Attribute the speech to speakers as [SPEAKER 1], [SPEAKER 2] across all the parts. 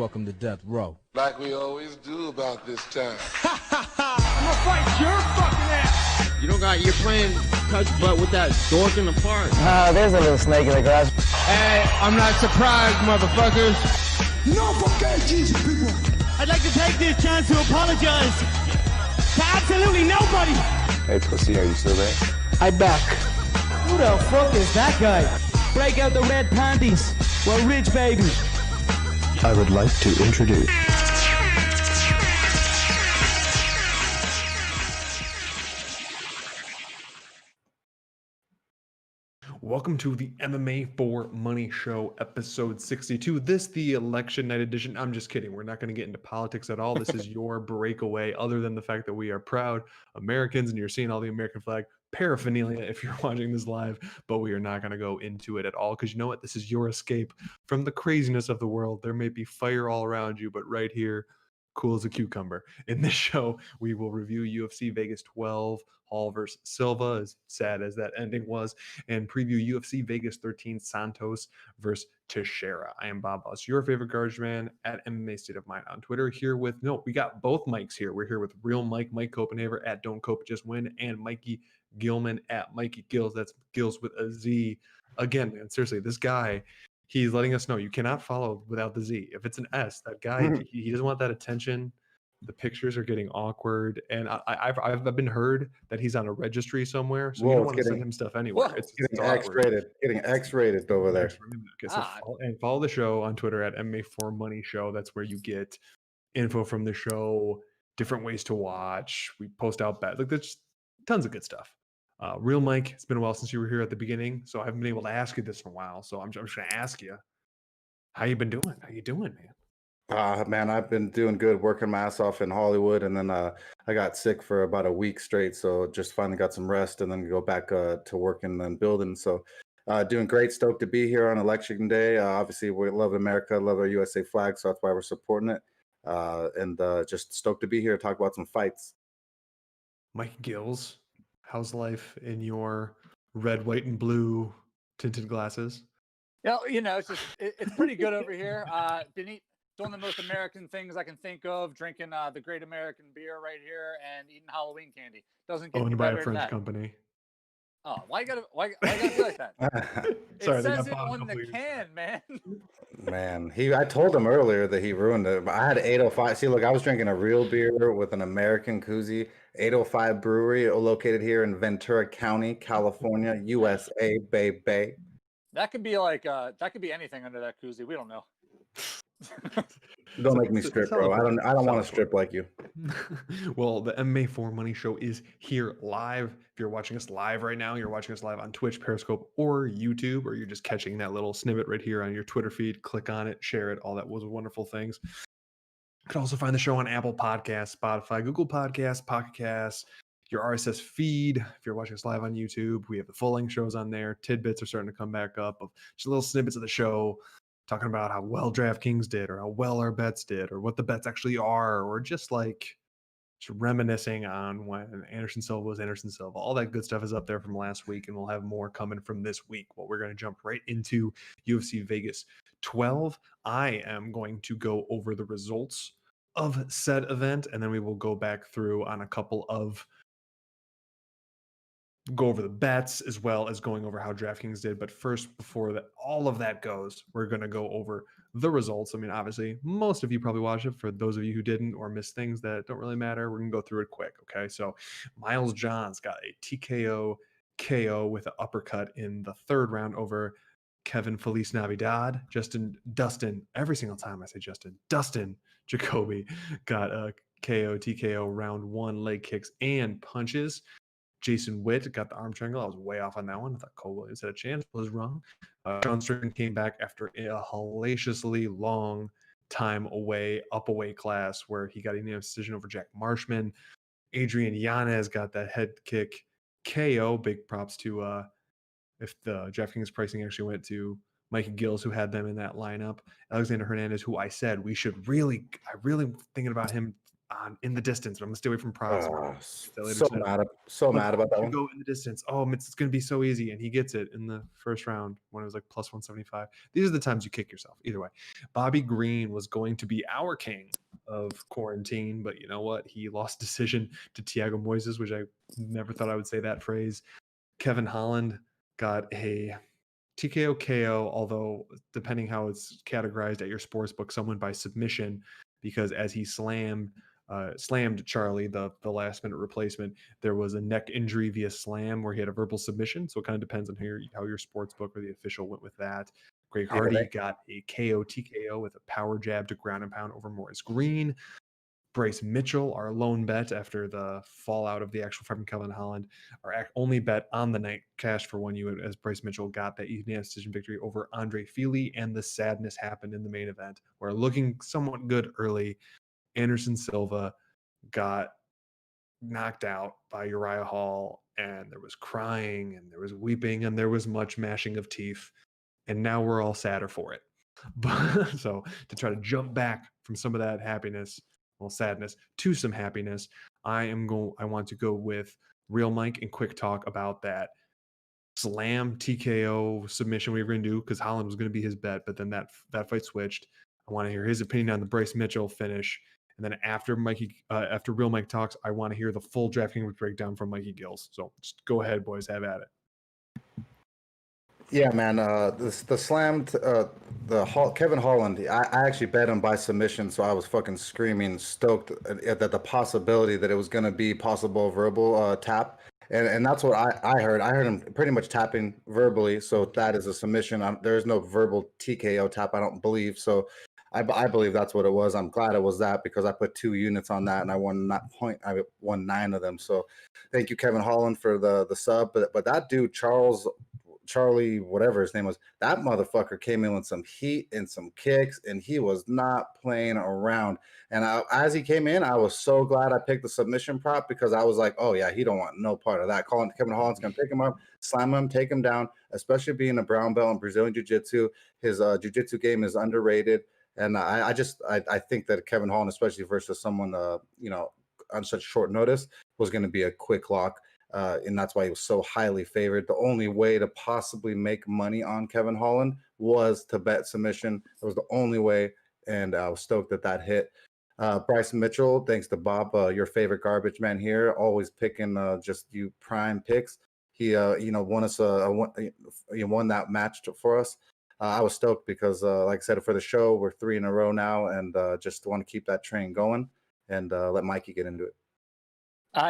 [SPEAKER 1] welcome to death row.
[SPEAKER 2] Like we always do about this time.
[SPEAKER 3] I'm gonna fight your fucking ass!
[SPEAKER 4] You don't got your playing touch butt with that dork in the park.
[SPEAKER 5] There's a little snake in the grass.
[SPEAKER 1] Hey, I'm not surprised, motherfuckers.
[SPEAKER 6] No fucking Jesus, people.
[SPEAKER 3] I'd like to take this chance to apologize to absolutely nobody.
[SPEAKER 7] Hey, Pussy, are you still there?
[SPEAKER 5] I'm back.
[SPEAKER 3] Who the fuck is that guy? Break out the red panties. We're rich, baby.
[SPEAKER 7] I would like to introduce...
[SPEAKER 8] Welcome to the MMA for Money Show, episode 62. This, the election night edition. I'm just kidding. We're not going to get into politics at all. This is your breakaway, other than the fact that we are proud Americans and you're seeing all the American flag paraphernalia if you're watching this live, but we are not going to go into it at all because you know what? This is your escape from the craziness of the world. There may be fire all around you, but right here, cool as a cucumber. In this show, we will review UFC Vegas 12, Hall versus Silva, as sad as that ending was, and preview UFC Vegas 13, Santos versus Teixeira. I am Bob Boss, your favorite garbage man at MMA State of Mind on Twitter. We got both Mikes here. We're here with real Mike Copenhaver at Don't Cope Just Win, and Mikey Gilman at Mikey Gills. That's Gills with a Z. Again, man, seriously, this guy, he's letting us know you cannot follow without the Z. If it's an S, that guy, he doesn't want that attention. The pictures are getting awkward, and I've been heard that he's on a registry somewhere, so you don't want to send him stuff anywhere. It's
[SPEAKER 9] getting X-rated. Getting X-rated over there.
[SPEAKER 8] Okay, so follow the show on Twitter at TheMMAforMoney Show. That's where you get info from the show, different ways to watch. We post out there's tons of good stuff. Real Mike, it's been a while since you were here at the beginning, so I haven't been able to ask you this in a while. So I'm just going to ask you, how you been doing? How you doing, man?
[SPEAKER 9] Man, I've been doing good, working my ass off in Hollywood, and then I got sick for about a week straight, so just finally got some rest, and then go back to working and building. So doing great, stoked to be here on Election Day. Obviously, we love America, love our USA flag, so that's why we're supporting it, and just stoked to be here to talk about some fights.
[SPEAKER 8] Mike Gills, how's life in your red, white, and blue tinted glasses?
[SPEAKER 10] You know, it's pretty good over here. Been doing the most American things I can think of, drinking the Great American beer right here, and eating Halloween candy. Doesn't get
[SPEAKER 8] owned by a French company.
[SPEAKER 10] Oh, why you gotta be like that?
[SPEAKER 8] Sorry,
[SPEAKER 10] it says it on the can, man.
[SPEAKER 9] Man, I told him earlier that he ruined it. I had 805. See, look, I was drinking a real beer with an American koozie. 805 Brewery, located here in Ventura County, California, USA, baby.
[SPEAKER 10] That could be that could be anything under that koozie. We don't know.
[SPEAKER 9] Don't make me strip, bro. I don't want to strip like you.
[SPEAKER 8] Well, the MMA for Money Show is here live. If you're watching us live right now, you're watching us live on Twitch, Periscope, or YouTube, or you're just catching that little snippet right here on your Twitter feed. Click on it, share it, all that was wonderful things. You can also find the show on Apple Podcasts, Spotify, Google Podcasts, Pocket Casts, your RSS feed. If you're watching us live on YouTube, we have the full-length shows on there. Tidbits are starting to come back up of just little snippets of the show, talking about how well DraftKings did, or how well our bets did, or what the bets actually are, or just reminiscing on when Anderson Silva was Anderson Silva. All that good stuff is up there from last week, and we'll have more coming from this week. Well, we're going to jump right into UFC Vegas 12. I am going to go over the results of said event, and then we will go back through on go over the bets, as well as going over how DraftKings did. But first, before that, all of that goes, we're going to go over the results. I mean, obviously, most of you probably watched it. For those of you who didn't or missed things that don't really matter, we're going to go through it quick. Okay, so Miles Johns got a TKO KO with an uppercut in the third round over Kevin Feliz Navidad. Dustin, every single time I say Dustin Jacoby got a KO TKO round one, leg kicks and punches. Jason Witt got the arm triangle. I was way off on that one. I thought Cole Williams had a chance. Was wrong. Sean Strickland came back after a hellaciously long time away class where he got a unanimous decision over Jack Marshman. Adrian Yanez got that head kick KO. Big props to if the DraftKings pricing actually went to Mikey Gills, who had them in that lineup. Alexander Hernandez, who I said I really thinking about him in the distance. I'm gonna stay away from props.
[SPEAKER 9] So mad about that one.
[SPEAKER 8] Go in the distance. Oh, it's gonna be so easy, and he gets it in the first round when it was like plus 175. These are the times you kick yourself. Either way, Bobby Green was going to be our king of quarantine, but you know what? He lost decision to Thiago Moises, which I never thought I would say that phrase. Kevin Holland got a TKO KO, although depending how it's categorized at your sports book, someone by submission, because as he slammed Charlie, the last minute replacement, there was a neck injury via slam where he had a verbal submission. So it kind of depends on how your sports book or the official went with that. Greg Hardy got a KO TKO with a power jab to ground and pound over Morris Green. Bryce Mitchell, our lone bet after the fallout of the actual fight from Kevin Holland, our only bet on the night, cashed for 1 as Bryce Mitchell got that unanimous decision victory over Andre Fili, and the sadness happened in the main event. We're looking somewhat good early. Anderson Silva got knocked out by Uriah Hall, and there was crying, and there was weeping, and there was much gnashing of teeth, and now we're all sadder for it. But so to try to jump back from some of that sadness to some happiness, I want to go with Real Mike and quick talk about that slam TKO submission we were going to do, because Holland was going to be his bet, but then that fight switched. I want to hear his opinion on the Bryce Mitchell finish, and then after Real Mike talks, I want to hear the full DraftKings breakdown from Mikey Gills. So just go ahead, boys, have at it.
[SPEAKER 9] Yeah, man. The slammed Kevin Holland. I actually bet him by submission, so I was fucking screaming, stoked at the possibility that it was going to be possible verbal tap, and that's what I heard. I heard him pretty much tapping verbally, so that is a submission. There is no verbal TKO tap, I don't believe. So I believe that's what it was. I'm glad it was that, because I put 2 units on that and I won that point. I won 9 of them. So thank you, Kevin Holland, for the sub. But that dude Charlie, whatever his name was, that motherfucker came in with some heat and some kicks, and he was not playing around. And as he came in, I was so glad I picked the submission prop, because I was like, oh yeah, he don't want no part of that. Kevin Holland's gonna pick him up, slam him, take him down. Especially being a brown belt in Brazilian Jiu-Jitsu, his Jiu-Jitsu game is underrated. And I think that Kevin Holland, especially versus someone on such short notice, was going to be a quick lock. And that's why he was so highly favored. The only way to possibly make money on Kevin Holland was to bet submission. It was the only way, and I was stoked that hit. Bryce Mitchell, thanks to Bob, your favorite garbage man here, always picking just you prime picks. He won that match for us. I was stoked because, like I said, for the show, we're 3 in a row now, and just want to keep that train going, and let Mikey get into it.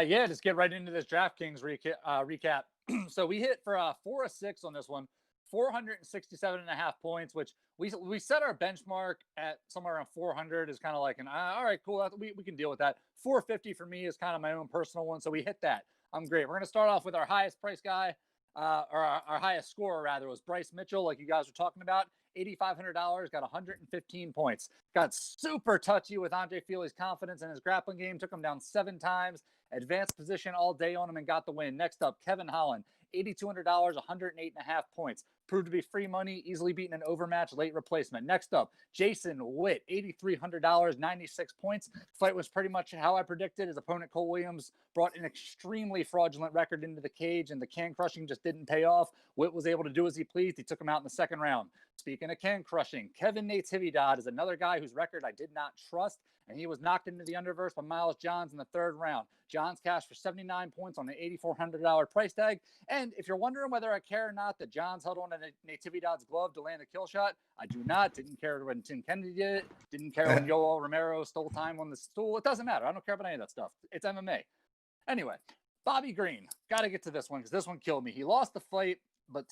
[SPEAKER 10] Yeah, just get right into this DraftKings recap. So we hit for 4 of 6 on this one, 467.5 points, which we set our benchmark at somewhere around 400 is kind of like all right, cool. We can deal with that. 450 for me is kind of my own personal one, so we hit that. I'm great. We're going to start off with our highest price guy, or our highest scorer rather, was Bryce Mitchell, like you guys were talking about. $8,500, got 115 points. Got super touchy with Andre Fili's confidence in his grappling game. Took him down 7 times. Advanced position all day on him and got the win. Next up, Kevin Holland, $8,200, 108.5 points. Proved to be free money, easily beaten an overmatch late replacement. Next up, Jason Witt, $8,300, 96 points. Fight was pretty much how I predicted. His opponent, Cole Williams, brought an extremely fraudulent record into the cage, and the can crushing just didn't pay off. Witt was able to do as he pleased. He took him out in the second round. Speaking of can crushing, Kevin Natividad is another guy whose record I did not trust, and he was knocked into the underverse by Miles Johns in the third round. Johns cashed for 79 points on an $8,400 price tag. And if you're wondering whether I care or not that Johns held on to Natividad's glove to land a kill shot, I do not. Didn't care when Tim Kennedy did it. Didn't care when Yoel Romero stole time on the stool. It doesn't matter. I don't care about any of that stuff. It's MMA. Anyway, Bobby Green. Got to get to this one because this one killed me. He lost the fight, but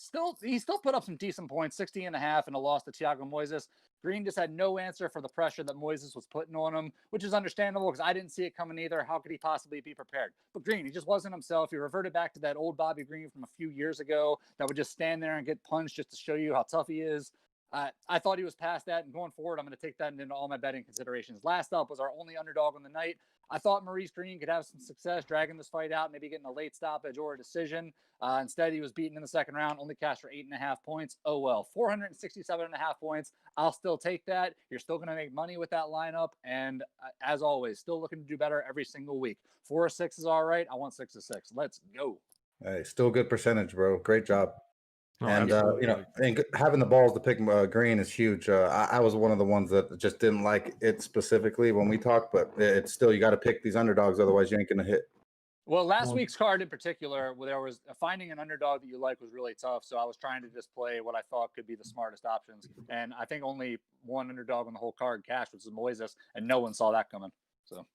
[SPEAKER 10] he still put up some decent points, 60.5 in a loss to Thiago Moises. Green just had no answer for the pressure that Moises was putting on him, which is understandable because I didn't see it coming either. How could he possibly be prepared? But Green, he just wasn't himself. He reverted back to that old Bobby Green from a few years ago that would just stand there and get punched just to show you how tough he is. I thought he was past that, and going forward, I'm going to take that into all my betting considerations. Last up was our only underdog on the night. I thought Maurice Green could have some success dragging this fight out, maybe getting a late stoppage or a decision. Instead, he was beaten in the second round, only cashed for 8.5 points. Oh well, 467.5 points. I'll still take that. You're still going to make money with that lineup. And as always, still looking to do better every single week. 4-6 is all right. I want 6-6. Let's go.
[SPEAKER 9] Hey, still good percentage, bro. Great job.
[SPEAKER 8] Oh,
[SPEAKER 9] And
[SPEAKER 8] absolutely.
[SPEAKER 9] you know, and having the balls to pick Green is huge. I was one of the ones that just didn't like it specifically when we talked, but it's still, you got to pick these underdogs, otherwise you ain't gonna hit.
[SPEAKER 10] Well, last week's card in particular, where there was finding an underdog that you like was really tough. So I was trying to just play what I thought could be the smartest options, and I think only one underdog on the whole card cashed, which was Moises, and no one saw that coming. So.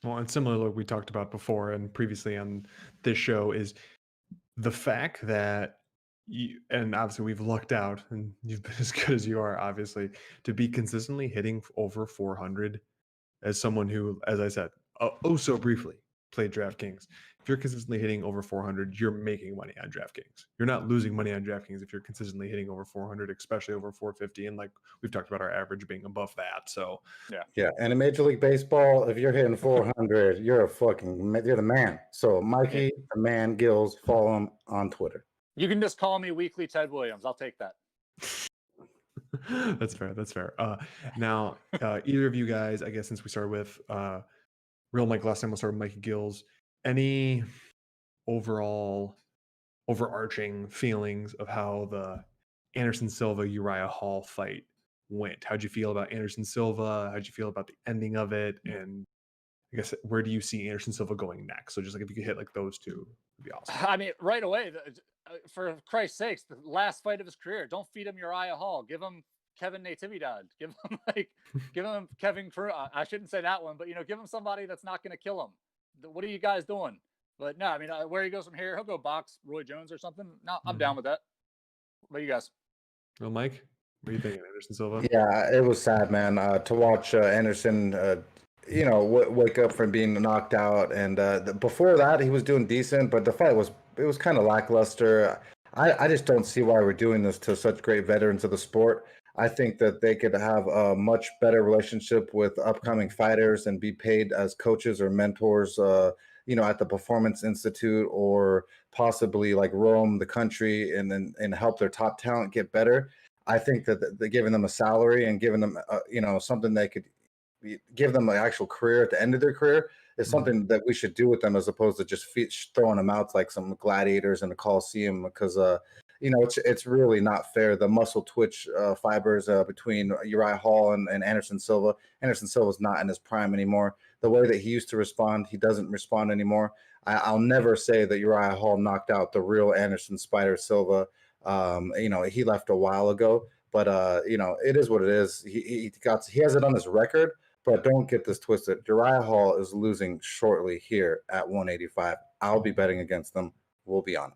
[SPEAKER 8] Well, and similarly, we talked about before and previously on this show is the fact that you, and obviously we've lucked out, and you've been as good as you are, obviously, to be consistently hitting over 400 as someone who, as I said, so briefly played DraftKings. If you're consistently hitting over 400, you're making money on DraftKings. You're not losing money on DraftKings if you're consistently hitting over 400, especially over 450. And like we've talked about, our average being above that. So
[SPEAKER 9] yeah. And in Major League Baseball, if you're hitting 400, you're the man. So Mikey, the man, Gills, follow him on Twitter.
[SPEAKER 10] You can just call me Weekly Ted Williams. I'll take that.
[SPEAKER 8] That's fair. That's fair. Now, either of you guys, I guess since we started with Real Mike last time, we'll start with Mikey Gills. Any overall overarching feelings of how the Anderson Silva Uriah Hall fight went? How'd you feel about Anderson Silva? How'd you feel about the ending of it? And I guess where do you see Anderson Silva going next? So just like if you could hit like those two, would be awesome.
[SPEAKER 10] I mean, right away, for Christ's sakes, the last fight of his career. Don't feed him Uriah Hall. Give him Kevin Natividad. Give him Kevin Crew. I shouldn't say that one, but give him somebody that's not going to kill him. What are you guys doing? But no, I mean, where he goes from here, he'll go box Roy Jones or something. No, I'm down with that. What do you guys?
[SPEAKER 8] Well, Mike, what are you thinking, Anderson Silva?
[SPEAKER 9] Yeah, it was sad, man, to watch Anderson, wake up from being knocked out. And before that, he was doing decent, but the fight was kind of lackluster. I just don't see why we're doing this to such great veterans of the sport. I think that they could have a much better relationship with upcoming fighters and be paid as coaches or mentors, at the Performance Institute, or possibly like roam the country and help their top talent get better. I think that they're giving them a salary and giving them, something they could give them an actual career at the end of their career is something that we should do with them, as opposed to just throwing them out like some gladiators in a Coliseum, because it's really not fair. The muscle twitch fibers between Uriah Hall and Anderson Silva. Anderson Silva's not in his prime anymore. The way that he used to respond, he doesn't respond anymore. I'll never say that Uriah Hall knocked out the real Anderson Spider Silva. He left a while ago, but it is what it is. He has it on his record, but don't get this twisted. Uriah Hall is losing shortly here at 185. I'll be betting against them. We'll be on.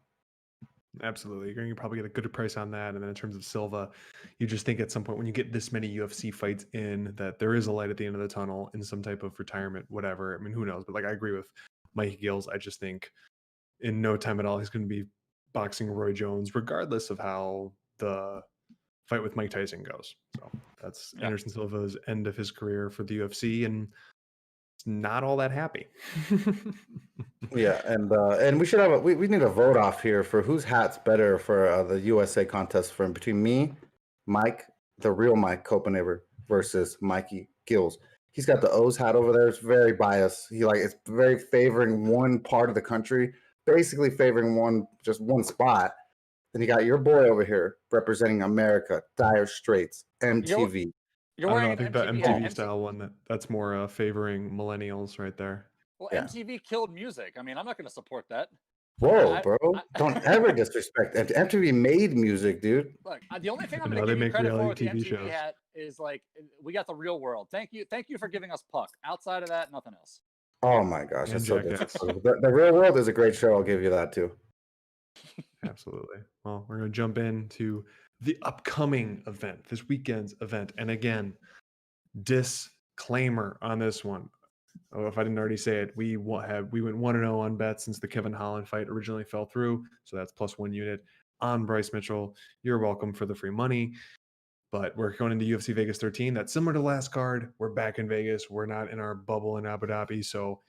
[SPEAKER 8] Absolutely. You're going to probably get a good price on that. And then in terms of Silva, you just think at some point when you get this many UFC fights in, that there is a light at the end of the tunnel in some type of retirement, whatever. I mean, who knows? But like, I agree with Mikey Gills. I just think in no time at all, he's going to be boxing Roy Jones, regardless of how the fight with Mike Tyson goes. So that's Anderson Silva's end of his career for the UFC, and it's not all that happy.
[SPEAKER 9] Yeah, and we should have we need a vote off here for whose hat's better for the USA contest, between me, Mike, the real Mike Copenaver, versus Mikey Gills. He's got the O's hat over there. It's very biased. It's very favoring one part of the country, basically favoring one spot. Then you got your boy over here representing America, Dire Straits, MTV.
[SPEAKER 10] You're
[SPEAKER 8] I
[SPEAKER 10] wearing
[SPEAKER 8] think the MTV style one, that's more favoring millennials right there.
[SPEAKER 10] Well, MTV killed music. I mean, I'm not going to support that.
[SPEAKER 9] Whoa, bro! Don't ever disrespect MTV. Made music, dude.
[SPEAKER 10] Look, the only thing I'm going to give you credit for with the MTV hat is we got The Real World. Thank you for giving us Puck. Outside of that, nothing else.
[SPEAKER 9] Oh my gosh, that's so disrespectful. The Real World is a great show. I'll give you that too.
[SPEAKER 8] Absolutely. Well, we're going to jump into the upcoming event, this weekend's event, and again, disclaimer on this one. Oh, if I didn't already say it, we went 1-0 on bets since the Kevin Holland fight originally fell through. So that's +1 unit on Bryce Mitchell. You're welcome for the free money. But we're going into UFC Vegas 13. That's similar to last card. We're back in Vegas. We're not in our bubble in Abu Dhabi. So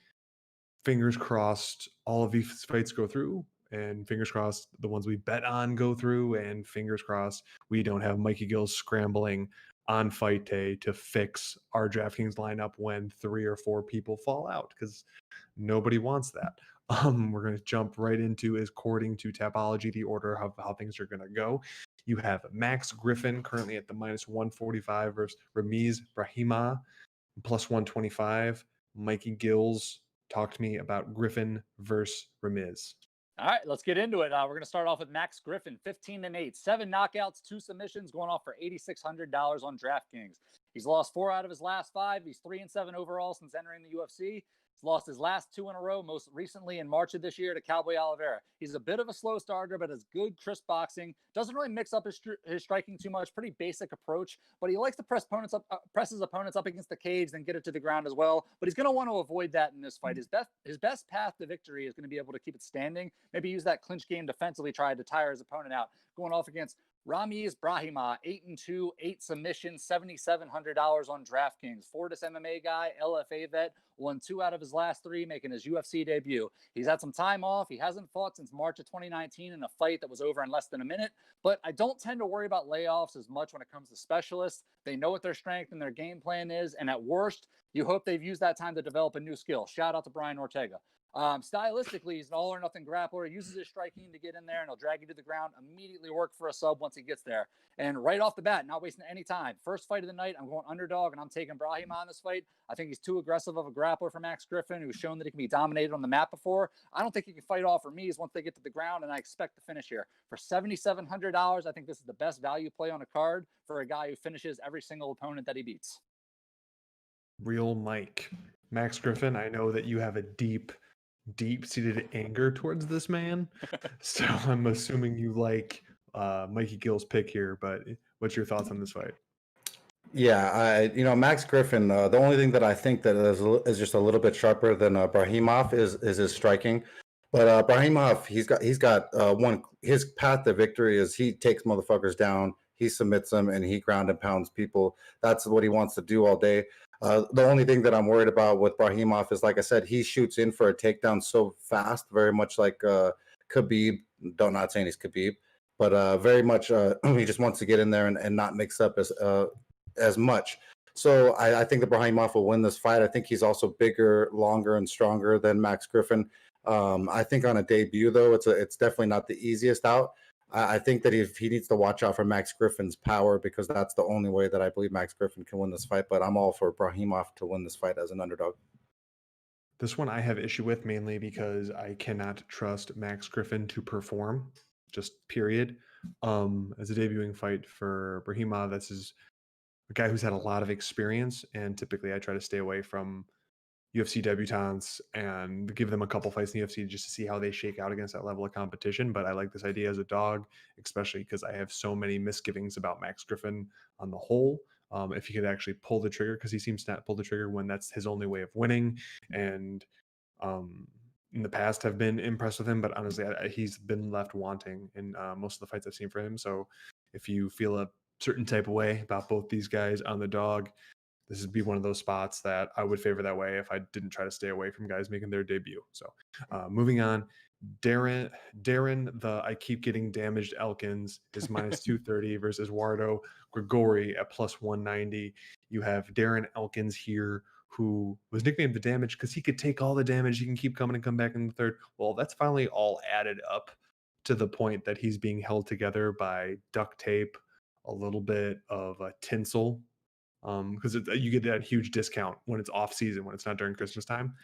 [SPEAKER 8] fingers crossed all of these fights go through, and fingers crossed the ones we bet on go through, and fingers crossed we don't have Mikey Gills scrambling on fight day to fix our DraftKings lineup when 3 or 4 people fall out, because nobody wants that. We're going to jump right into, is according to Tapology, the order of how things are going to go. You have Max Griffin currently at the -145 versus Ramiz Brahima +125. Mikey Gills, talk to me about Griffin versus Ramiz.
[SPEAKER 10] All right, let's get into it. We're going to start off with Max Griffin, 15-8, 7 knockouts, 2 submissions, going off for $8,600 on DraftKings. He's lost 4 out of his last 5. He's 3-7 overall since entering the UFC. He's lost his last 2 in a row, most recently in March of this year to Cowboy Oliveira. He's a bit of a slow starter, but has good, crisp boxing. Doesn't really mix up his striking too much. Pretty basic approach, but he likes to press his opponents up against the cage, then get it to the ground as well. But he's going to want to avoid that in this fight. His best path to victory is going to be able to keep it standing. Maybe use that clinch game defensively, try to tire his opponent out. Going off against Ramiz Brahima, 8-2, 8 submissions, $7,700 on DraftKings. Fortis MMA guy, LFA vet, won 2 out of his last 3, making his UFC debut. He's had some time off. He hasn't fought since March of 2019 in a fight that was over in less than a minute. But I don't tend to worry about layoffs as much when it comes to specialists. They know what their strength and their game plan is. And at worst, you hope they've used that time to develop a new skill. Shout out to Brian Ortega. Stylistically, he's an all or nothing grappler. He uses his striking to get in there, and he'll drag you to the ground, immediately work for a sub once he gets there. And right off the bat, not wasting any time. First fight of the night, I'm going underdog, and I'm taking Brahima on this fight. I think he's too aggressive of a grappler for Max Griffin, who's shown that he can be dominated on the mat before. I don't think he can fight off Ramiz once they get to the ground, and I expect to finish here. For $7,700, I think this is the best value play on a card for a guy who finishes every single opponent that he beats.
[SPEAKER 8] Real Mike. Max Griffin, I know that you have a deep-seated anger towards this man, so I'm assuming you like Mikey Gill's pick here, but what's your thoughts on this fight?
[SPEAKER 9] Yeah, Max Griffin, the only thing that I think that is just a little bit sharper than Brahimov is his striking. But Brahimov, he's got his path to victory is he takes motherfuckers down, he submits them, and he ground and pounds people. That's what he wants to do all day. The only thing that I'm worried about with Brahimov is, like I said, he shoots in for a takedown so fast, very much like Khabib. Not saying he's Khabib, but very much he just wants to get in there and not mix up as much. So I think that Brahimov will win this fight. I think he's also bigger, longer, and stronger than Max Griffin. I think on a debut, though, it's definitely not the easiest out. I think that he needs to watch out for Max Griffin's power, because that's the only way that I believe Max Griffin can win this fight. But I'm all for Brahimov to win this fight as an underdog.
[SPEAKER 8] This one I have issue with mainly because I cannot trust Max Griffin to perform, just period. As a debuting fight for Brahima, this is a guy who's had a lot of experience, and typically I try to stay away from UFC debutants and give them a couple fights in the UFC just to see how they shake out against that level of competition. But I like this idea as a dog, especially because I have so many misgivings about Max Griffin on the whole. If he could actually pull the trigger, because he seems to not pull the trigger when that's his only way of winning. And in the past have been impressed with him, but honestly, he's been left wanting in most of the fights I've seen for him. So if you feel a certain type of way about both these guys on the dog, this would be one of those spots that I would favor that way if I didn't try to stay away from guys making their debut. So moving on, Darren, the I keep getting damaged Elkins is -230 versus Eduardo Grigori at +190. You have Darren Elkins here, who was nicknamed the Damage because he could take all the damage. He can keep coming and come back in the third. Well, that's finally all added up to the point that he's being held together by duct tape, a little bit of tinsel, because you get that huge discount when it's off season, when it's not during Christmas time,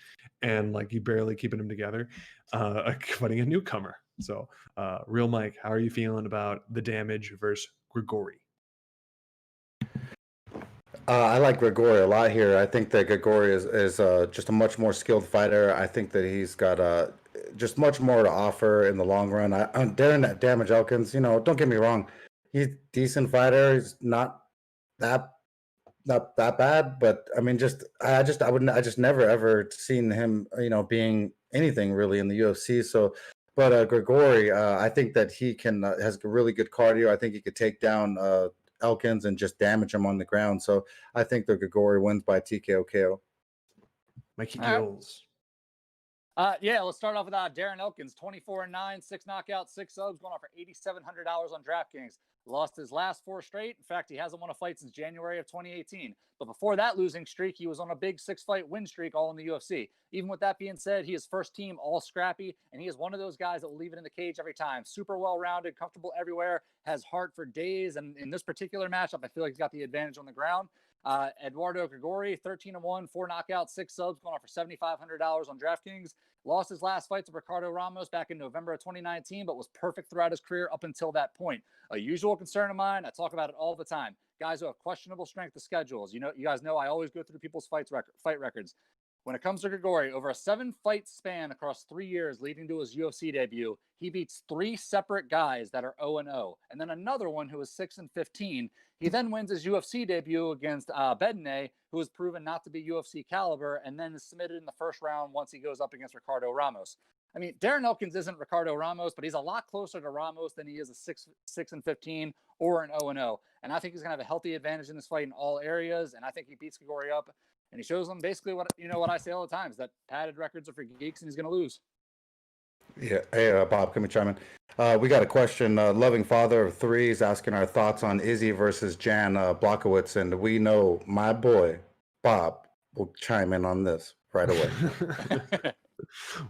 [SPEAKER 8] and like you barely keeping them together, fighting a newcomer. So Real Mike, how are you feeling about the Damage versus Grigori?
[SPEAKER 9] I like Grigori a lot here. I think that Grigori is just a much more skilled fighter. I think that he's got just much more to offer in the long run. Darren Damage Elkins, don't get me wrong, he's a decent fighter. He's not that bad, but I mean, I just never ever seen him, being anything really in the UFC. So, but Grigori, I think that he has really good cardio. I think he could take down Elkins and just damage him on the ground. So I think the Grigori wins by TKO KO.
[SPEAKER 8] Mikey Gills.
[SPEAKER 10] Yeah, let's start off with Darren Elkins, 24-9, 6 knockouts, 6 subs, going off for $8,700 on DraftKings. Lost his last 4 straight. In fact, he hasn't won a fight since January of 2018. But before that losing streak, he was on a big 6-fight win streak all in the UFC. Even with that being said, he is first team, all scrappy, and he is one of those guys that will leave it in the cage every time. Super well-rounded, comfortable everywhere, has heart for days. And in this particular matchup, I feel like he's got the advantage on the ground. Eduardo Grigori, 13-1, 4 knockouts, 6 subs, going off for $7,500 on DraftKings. Lost his last fight to Ricardo Ramos back in November of 2019, but was perfect throughout his career up until that point. A usual concern of mine, I talk about it all the time. Guys who have questionable strength of schedules. You guys know I always go through people's fight records. When it comes to Grigori, over a 7-fight span across 3 years leading to his UFC debut, he beats 3 separate guys that are 0-0, and then another one who is 6-15. He then wins his UFC debut against Bedney, who has proven not to be UFC caliber, and then is submitted in the first round once he goes up against Ricardo Ramos. I mean, Darren Elkins isn't Ricardo Ramos, but he's a lot closer to Ramos than he is a 6-15 or an 0-0. And I think he's going to have a healthy advantage in this fight in all areas, and I think he beats Grigori up. And he shows them basically what I say all the time is that padded records are for geeks, and he's going to lose.
[SPEAKER 9] Yeah. Hey, Bob, can we chime in? We got a question. Loving father of 3 is asking our thoughts on Izzy versus Jan Blachowicz, and we know my boy Bob will chime in on this right away.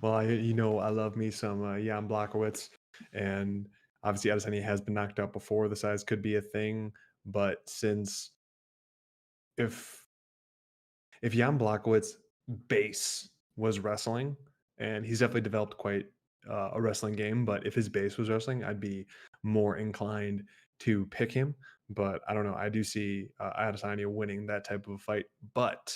[SPEAKER 8] Well, I love me some Jan Blachowicz, and obviously Adesanya has been knocked out before. The size could be a thing, but since if Jan Blachowicz base was wrestling, and he's definitely developed quite a wrestling game, but if his base was wrestling, I'd be more inclined to pick him. But I don't know. I do see Adesanya winning that type of a fight, but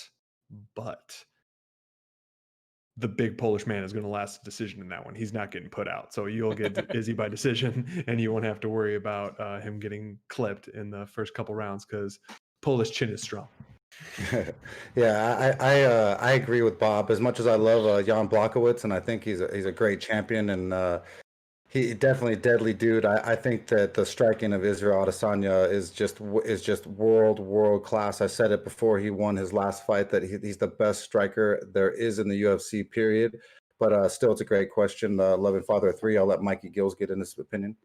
[SPEAKER 8] the big Polish man is going to last a decision in that one. He's not getting put out. So you'll get Izzy by decision, and you won't have to worry about him getting clipped in the first couple rounds because Polish chin is strong.
[SPEAKER 9] Yeah, I agree with Bob. As much as I love Jan Blachowicz, and I think he's a great champion, and he definitely a deadly dude. I think that the striking of Israel Adesanya is just world class. I said it before he won his last fight that he's the best striker there is in the UFC. Period. But still, it's a great question. Loving father of 3. I'll let Mikey Gills get in his opinion.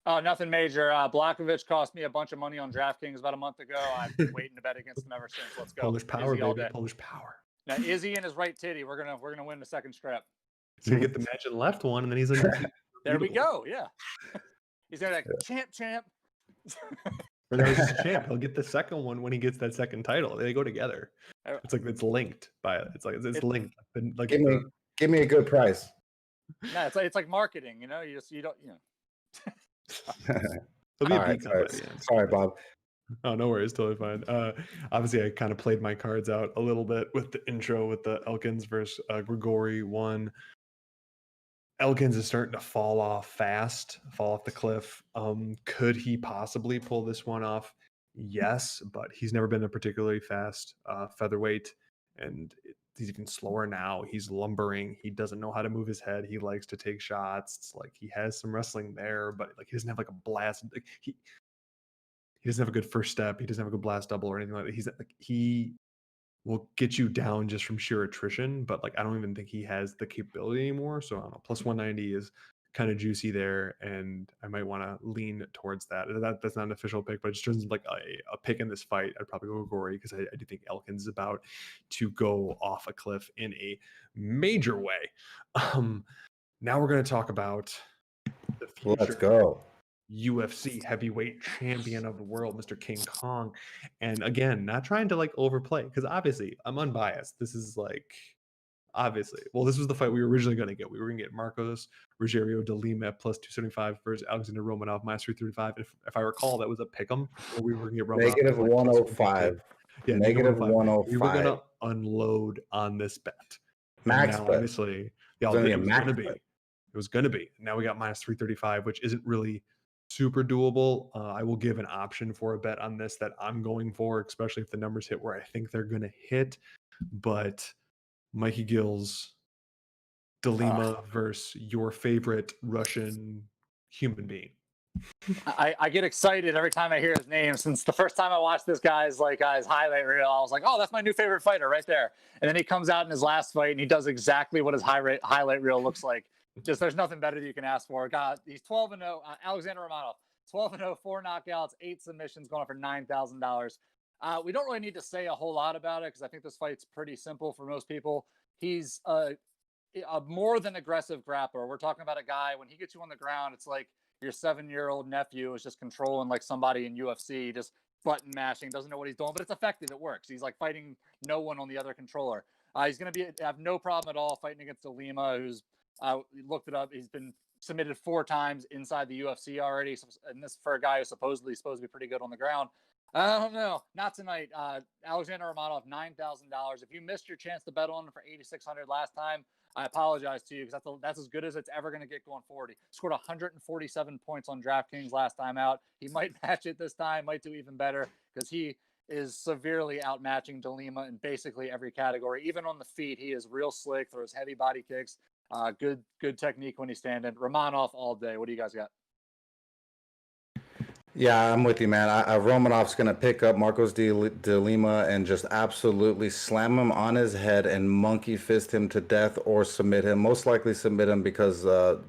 [SPEAKER 10] Oh, nothing major. Blachowicz cost me a bunch of money on DraftKings about a month ago. I've been waiting to bet against him ever since. Let's go.
[SPEAKER 8] Polish power, baby. Polish power.
[SPEAKER 10] Now Izzy and his right titty. We're gonna win the second strap.
[SPEAKER 8] He's gonna get the match in the left one, and then he's like,
[SPEAKER 10] there we go. Yeah. He's gonna champ.
[SPEAKER 8] Or there's his champ. He'll get the second one when he gets that second title. They go together. It's like it's linked by it. It's like it's linked. Like
[SPEAKER 9] give me a good price.
[SPEAKER 10] No, it's like marketing. You don't.
[SPEAKER 8] He'll be a
[SPEAKER 9] right,
[SPEAKER 8] beat by the end.
[SPEAKER 9] Sorry, Bob.
[SPEAKER 8] Oh, no worries, totally fine. Obviously, I kind of played my cards out a little bit with the intro with the Elkins versus Grigori one. Elkins is starting to fall off the cliff. Could he possibly pull this one off? Yes, but he's never been a particularly fast featherweight, and he's even slower now. He's lumbering. He doesn't know how to move his head. He likes to take shots. It's like he has some wrestling there, but like he doesn't have like a blast. Like, he doesn't have a good first step. He doesn't have a good blast double or anything like that. He will get you down just from sheer attrition, but like I don't even think he has the capability anymore. So I don't know. Plus 190 is kind of juicy there, and I might want to lean towards that. That's not an official pick, but it just turns like a pick in this fight. I'd probably go Grigori because I do think Elkins is about to go off a cliff in a major way. Now we're going to talk about the future.
[SPEAKER 9] Let's go.
[SPEAKER 8] UFC heavyweight champion of the world, Mr. King Kong. And again, not trying to like overplay, because obviously I'm unbiased. This is like obviously, well, this was the fight we were originally going to get. We were going to get Marcos Rogério de Lima at plus 275 versus Alexander Romanov minus 335. If I recall, that was a pick'em. We were going to get Romanov
[SPEAKER 9] negative 105. Yeah, negative 105.
[SPEAKER 8] We were going to unload on this bet.
[SPEAKER 9] Max bet.
[SPEAKER 8] Obviously, it was going to be. Now we got minus 335, which isn't really super doable. I will give an option for a bet on this that I'm going for, especially if the numbers hit where I think they're going to hit. But Mikey Gills, de Lima versus your favorite Russian human being.
[SPEAKER 10] I get excited every time I hear his name. Since the first time I watched this guy's highlight reel, I was like, "Oh, that's my new favorite fighter right there." And then he comes out in his last fight and he does exactly what his highlight reel looks like. Just there's nothing better that you can ask for. God, he's 12-0. Alexander Romanov, 12-0, 4 knockouts, 8 submissions, going for $9,000. We don't really need to say a whole lot about it because I think this fight's pretty simple for most people. He's a more than aggressive grappler. We're talking about a guy when he gets you on the ground, it's like your 7-year-old nephew is just controlling like somebody in UFC, just button mashing, doesn't know what he's doing, but it's effective. It works. He's like fighting no one on the other controller. He's going to have no problem at all fighting against DeLima, who's looked it up. He's been submitted 4 times inside the UFC already. And this for a guy who's supposedly supposed to be pretty good on the ground. I don't know. Not tonight. Alexander Romanov, $9,000. If you missed your chance to bet on him for 8,600 last time, I apologize to you because that's as good as it's ever going to get going forward. He scored 147 points on DraftKings last time out. He might match it this time, might do even better because he is severely outmatching DeLima in basically every category. Even on the feet, he is real slick, throws heavy body kicks, good technique when he's standing. Romanov all day. What do you guys got?
[SPEAKER 9] Yeah, I'm with you, man. Romanov's going to pick up Marcos de Lima and just absolutely slam him on his head and monkey fist him to death or submit him. Most likely submit him because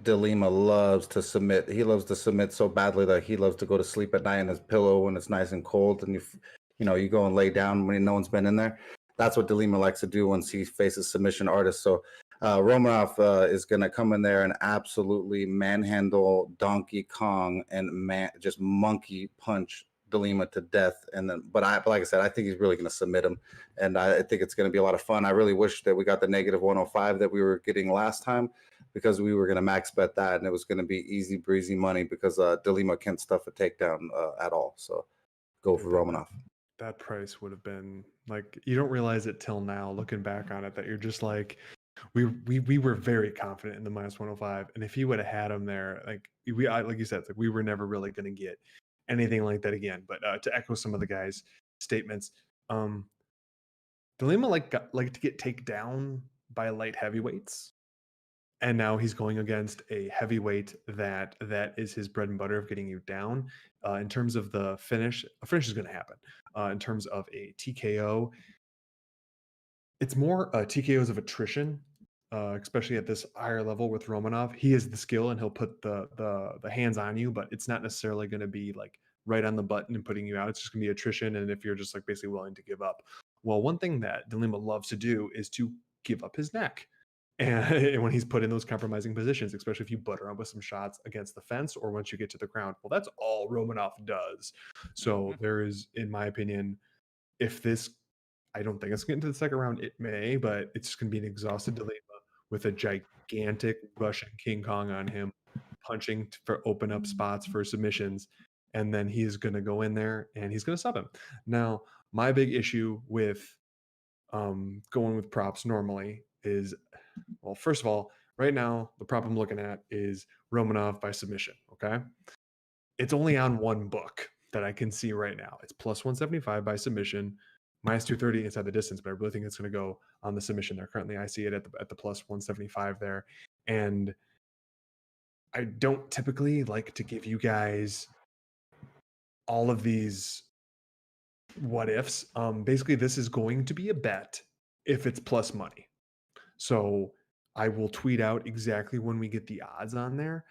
[SPEAKER 9] de Lima loves to submit. He loves to submit so badly that he loves to go to sleep at night in his pillow when it's nice and cold and you go and lay down when no one's been in there. That's what de Lima likes to do once he faces submission artists. So Romanov is going to come in there and absolutely manhandle Donkey Kong and just monkey punch DeLima to death. And then, but like I said, I think he's really going to submit him, and I think it's going to be a lot of fun. I really wish that we got the -105 that we were getting last time because we were going to max bet that, and it was going to be easy breezy money because DeLima can't stuff a takedown at all. So go for Romanov.
[SPEAKER 8] That price would have been like, you don't realize it till now, looking back on it, that you're just like, we were very confident in the -105, and if he would have had him there, like like you said, like we were never really going to get anything like that again. But to echo some of the guys' statements, DeLima like to get taken down by light heavyweights, and now he's going against a heavyweight that is his bread and butter of getting you down. In terms of the finish, a finish is going to happen. In terms of a TKO, it's more TKOs of attrition, especially at this higher level with Romanov. He has the skill and he'll put the hands on you, but it's not necessarily going to be like right on the button and putting you out. It's just going to be attrition, and if you're just like basically willing to give up. Well, one thing that DeLima loves to do is to give up his neck. And when he's put in those compromising positions, especially if you butter up with some shots against the fence or once you get to the ground, well, that's all Romanov does. So there is, in my opinion, if this, I don't think it's getting to the second round. It may, but it's just going to be an exhausted DeLima with a gigantic Russian King Kong on him, punching for open up spots for submissions. And then he's going to go in there and he's going to sub him. Now, my big issue with going with props normally is, well, first of all, right now, the prop I'm looking at is Romanov by submission. Okay. It's only on one book that I can see right now. It's +175 by submission, -230 inside the distance, but I really think it's going to go on the submission there. Currently, I see it at the +175 there. And I don't typically like to give you guys all of these what ifs. Basically, this is going to be a bet if it's plus money. So I will tweet out exactly when we get the odds on there.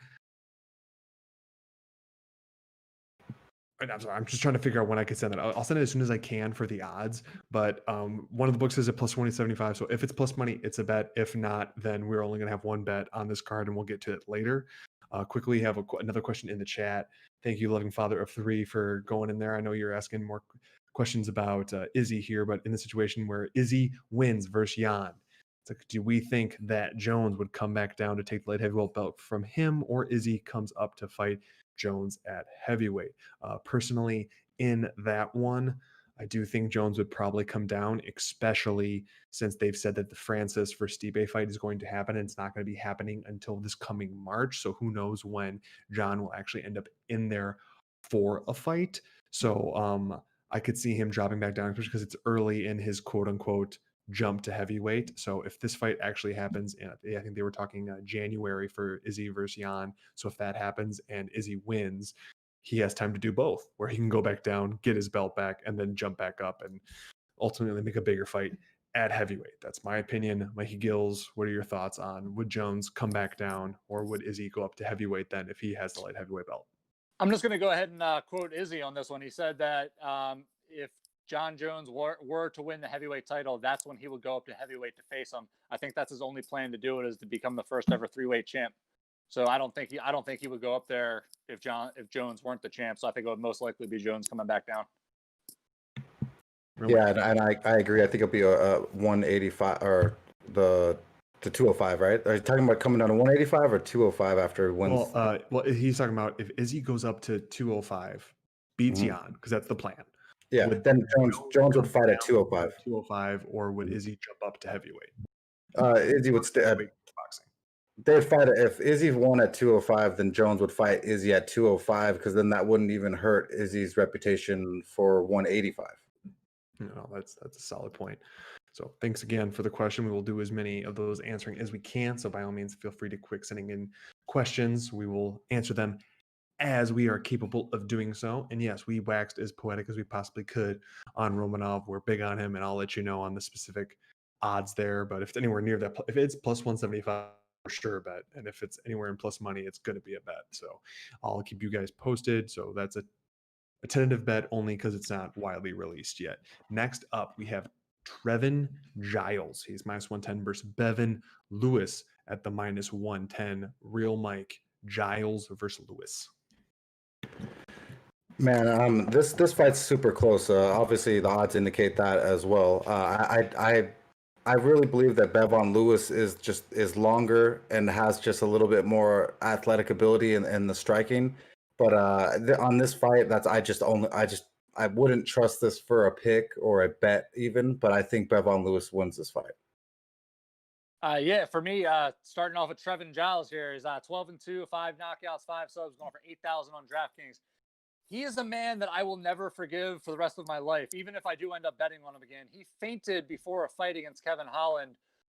[SPEAKER 8] And I'm sorry, I'm just trying to figure out when I could send that. I'll send it as soon as I can for the odds. But one of the books is at +175. So if it's plus money, it's a bet. If not, then we're only going to have one bet on this card, and we'll get to it later. Quickly have another question in the chat. Thank you, loving father of 3, for going in there. I know you're asking more questions about Izzy here, but in the situation where Izzy wins versus Jan, it's like, do we think that Jones would come back down to take the light heavyweight belt from him, or Izzy comes up to fight Jones at heavyweight? Personally, in that one, I do think Jones would probably come down, especially since they've said that the Francis versus Stipe fight is going to happen, and it's not going to be happening until this coming March. So who knows when John will actually end up in there for a fight. So I could see him dropping back down, especially because it's early in his quote unquote jump to heavyweight. So if this fight actually happens, and I think they were talking January for Izzy versus Jan. So if that happens and Izzy wins, he has time to do both, where he can go back down, get his belt back, and then jump back up and ultimately make a bigger fight at heavyweight. That's my opinion. Mikey Gills, what are your thoughts on, would Jones come back down, or would Izzy go up to heavyweight then if he has the light heavyweight belt?
[SPEAKER 10] I'm just going to go ahead and quote Izzy on this one. He said that if John Jones were to win the heavyweight title, that's when he would go up to heavyweight to face him. I think that's his only plan to do it, is to become the first ever 3-weight champ. So I don't think he would go up there if Jones weren't the champ. So I think it would most likely be Jones coming back down.
[SPEAKER 9] Really? Yeah, and I agree. I think it'll be a 185 or the 205, right? Are you talking about coming down to 185 or 205 after wins?
[SPEAKER 8] Well, he's talking about if Izzy goes up to 205, beats Jan, because that's the plan.
[SPEAKER 9] Yeah, then Jones would fight at 205.
[SPEAKER 8] 205, or would Izzy jump up to heavyweight?
[SPEAKER 9] Izzy would stay at boxing. They'd fight if Izzy won at 205, then Jones would fight Izzy at 205, because then that wouldn't even hurt Izzy's reputation for 185.
[SPEAKER 8] No, that's a solid point. So thanks again for the question. We will do as many of those answering as we can. So by all means, feel free to quick sending in questions. We will answer them as we are capable of doing so. And yes, we waxed as poetic as we possibly could on Romanov. We're big on him, and I'll let you know on the specific odds there. But if it's anywhere near that, if it's plus 175, for sure bet. And if it's anywhere in plus money, it's going to be a bet. So I'll keep you guys posted. So that's a tentative bet only because it's not widely released yet. Next up, we have Trevin Giles. He's minus 110 versus Bevan Lewis at the minus 110. Real Mike, Giles versus Lewis.
[SPEAKER 9] Man, this fight's super close. Obviously, the odds indicate that as well. I really believe that Bevon Lewis is longer and has just a little bit more athletic ability in the striking. But on this fight, I wouldn't trust this for a pick or a bet even. But I think Bevon Lewis wins this fight.
[SPEAKER 10] Yeah, for me, starting off with Trevin Giles here is 12-2, 5 knockouts, 5 subs, going for 8,000 on DraftKings. He is a man that I will never forgive for the rest of my life, even if I do end up betting on him again. He fainted before a fight against Kevin Holland.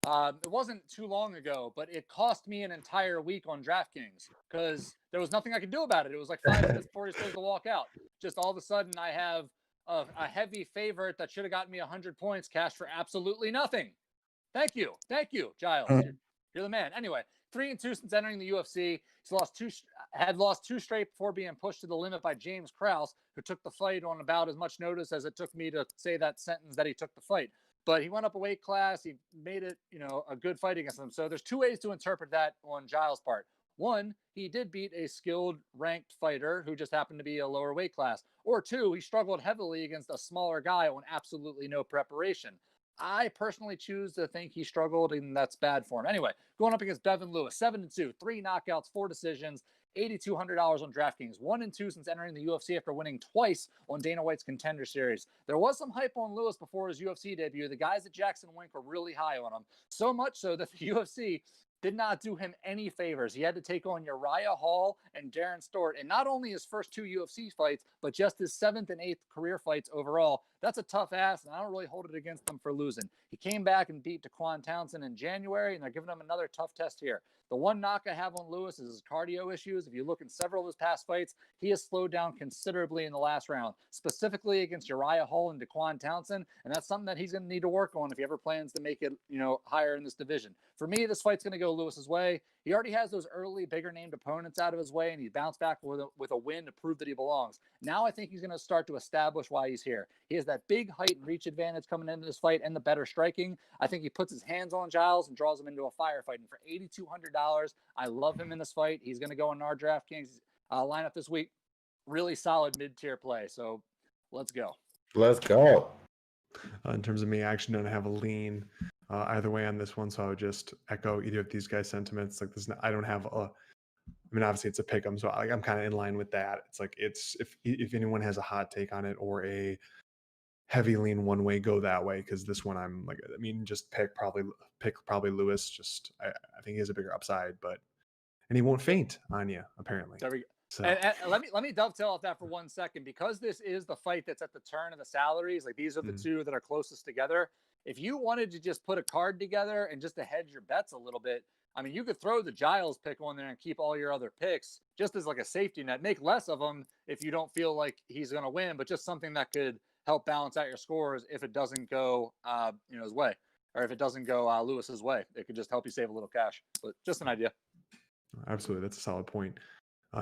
[SPEAKER 10] It wasn't too long ago, but it cost me an entire week on DraftKings because there was nothing I could do about it. It was like 5 minutes before he was supposed to walk out. Just all of a sudden, I have a heavy favorite that should have gotten me 100 points cashed for absolutely nothing. Thank you, Giles. You're the man. Anyway, 3-2 since entering the UFC. He's had lost 2 straight before being pushed to the limit by James Krause, who took the fight on about as much notice as it took me to say that sentence that he took the fight. But he went up a weight class. He made it, a good fight against him. So there's 2 ways to interpret that on Giles' part. One, he did beat a skilled ranked fighter who just happened to be a lower weight class. Or 2, he struggled heavily against a smaller guy on absolutely no preparation. I personally choose to think he struggled, and that's bad for him. Anyway, going up against Bevan Lewis, 7-2, 3 knockouts, 4 decisions, $8,200 on DraftKings, 1-2 since entering the UFC after winning twice on Dana White's Contender Series. There was some hype on Lewis before his UFC debut. The guys at Jackson Wink were really high on him, so much so that the UFC did not do him any favors. He had to take on Uriah Hall and Darren Stewart, and not only his first 2 UFC fights, but just his 7th and 8th career fights overall. That's a tough ass, and I don't really hold it against him for losing. He came back and beat Daquan Townsend in January, and they're giving him another tough test here. The one knock I have on Lewis is his cardio issues. If you look in several of his past fights, he has slowed down considerably in the last round, specifically against Uriah Hall and Daquan Townsend, and that's something that he's going to need to work on if he ever plans to make it, higher in this division. For me, this fight's going to go Lewis's way. He already has those early, bigger-named opponents out of his way, and he bounced back with a win to prove that he belongs. Now I think he's going to start to establish why he's here. He has that big height and reach advantage coming into this fight and the better striking. I think he puts his hands on Giles and draws him into a firefight. And for $8,200, I love him in this fight. He's going to go in our DraftKings lineup this week. Really solid mid-tier play. So let's go.
[SPEAKER 9] Let's go.
[SPEAKER 8] In terms of me, I actually don't have a lean either way on this one, so I would just echo either of these guys' sentiments. Like this, I don't have a. I mean, obviously it's a pick 'em, so I'm kind of in line with that. It's like if anyone has a hot take on it or a heavy lean one way, go that way, because this one I'm like, I mean, just pick probably Lewis. Just I think he has a bigger upside, and he won't faint on you apparently.
[SPEAKER 10] There we go.
[SPEAKER 8] So.
[SPEAKER 10] And let me dovetail off that for 1 second, because this is the fight that's at the turn of the salaries. Like these are the 2 that are closest together. if you wanted to just put a card together and just to hedge your bets a little bit, I mean, you could throw the Giles pick on there and keep all your other picks just as like a safety net. Make less of them if you don't feel like he's going to win, but just something that could help balance out your scores if it doesn't go, his way, or if it doesn't go Lewis's way. It could just help you save a little cash. But just an idea.
[SPEAKER 8] Absolutely, that's a solid point.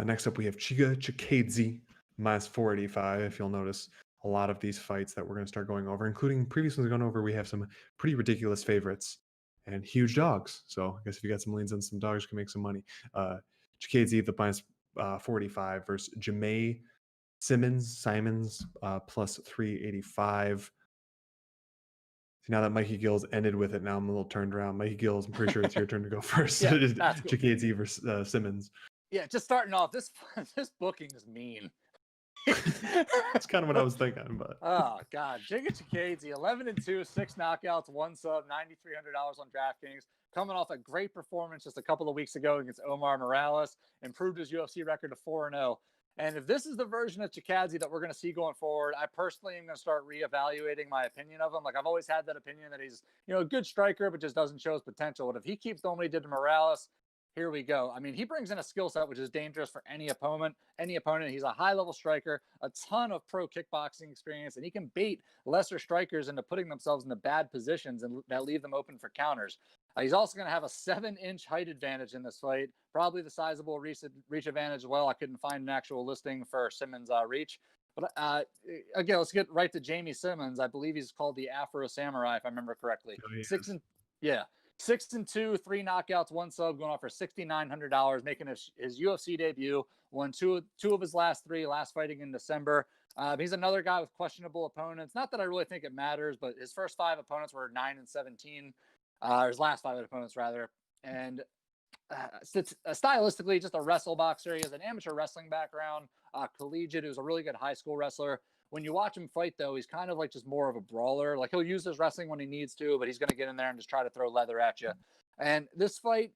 [SPEAKER 8] Next up, we have Giga Chikadze minus 485. If you'll notice, a lot of these fights that we're going to start going over, including previous ones we've gone over, we have some pretty ridiculous favorites and huge dogs. So I guess if you got some leans on some dogs, you can make some money. Chikadze, the minus 485 versus Jamae Simons plus 385. See, now that Mikey Gills ended with it, now I'm a little turned around. Mikey Gills, I'm pretty sure it's your turn to go first.
[SPEAKER 10] Yeah, that's cool.
[SPEAKER 8] Chikadze versus Simmons.
[SPEAKER 10] Yeah, just starting off, this booking is mean.
[SPEAKER 8] That's kind of what I was thinking, but
[SPEAKER 10] oh god, Giga Chikadze, 11-2, 6 knockouts, 1 sub, $9,300 on DraftKings. Coming off a great performance just a couple of weeks ago against Omar Morales, improved his UFC record to 4-0. And if this is the version of Chikadze that we're going to see going forward, I personally am going to start reevaluating my opinion of him. Like, I've always had that opinion that he's, a good striker, but just doesn't show his potential. But if he keeps doing what he did to Morales, here we go. I mean, he brings in a skill set which is dangerous for any opponent. He's a high-level striker, a ton of pro kickboxing experience, and he can bait lesser strikers into putting themselves into bad positions and that leave them open for counters. He's also going to have a 7-inch height advantage in this fight, probably the sizable reach advantage as well. I couldn't find an actual listing for Simmons' reach. But again, let's get right to Jamie Simmons. I believe he's called the Afro Samurai, if I remember correctly.
[SPEAKER 8] Oh,
[SPEAKER 10] 6-2, 3 knockouts, 1 sub, going off for $6,900, making his UFC debut. Won two of his last 3, last fighting in December. He's another guy with questionable opponents. Not that I really think it matters, but his first 5 opponents were 9-17. His last 5 opponents, rather. And stylistically, just a wrestle boxer. He has an amateur wrestling background, collegiate. He was a really good high school wrestler. When you watch him fight, though, he's kind of like just more of a brawler. Like, he'll use his wrestling when he needs to, but he's going to get in there and just try to throw leather at you. And this fight,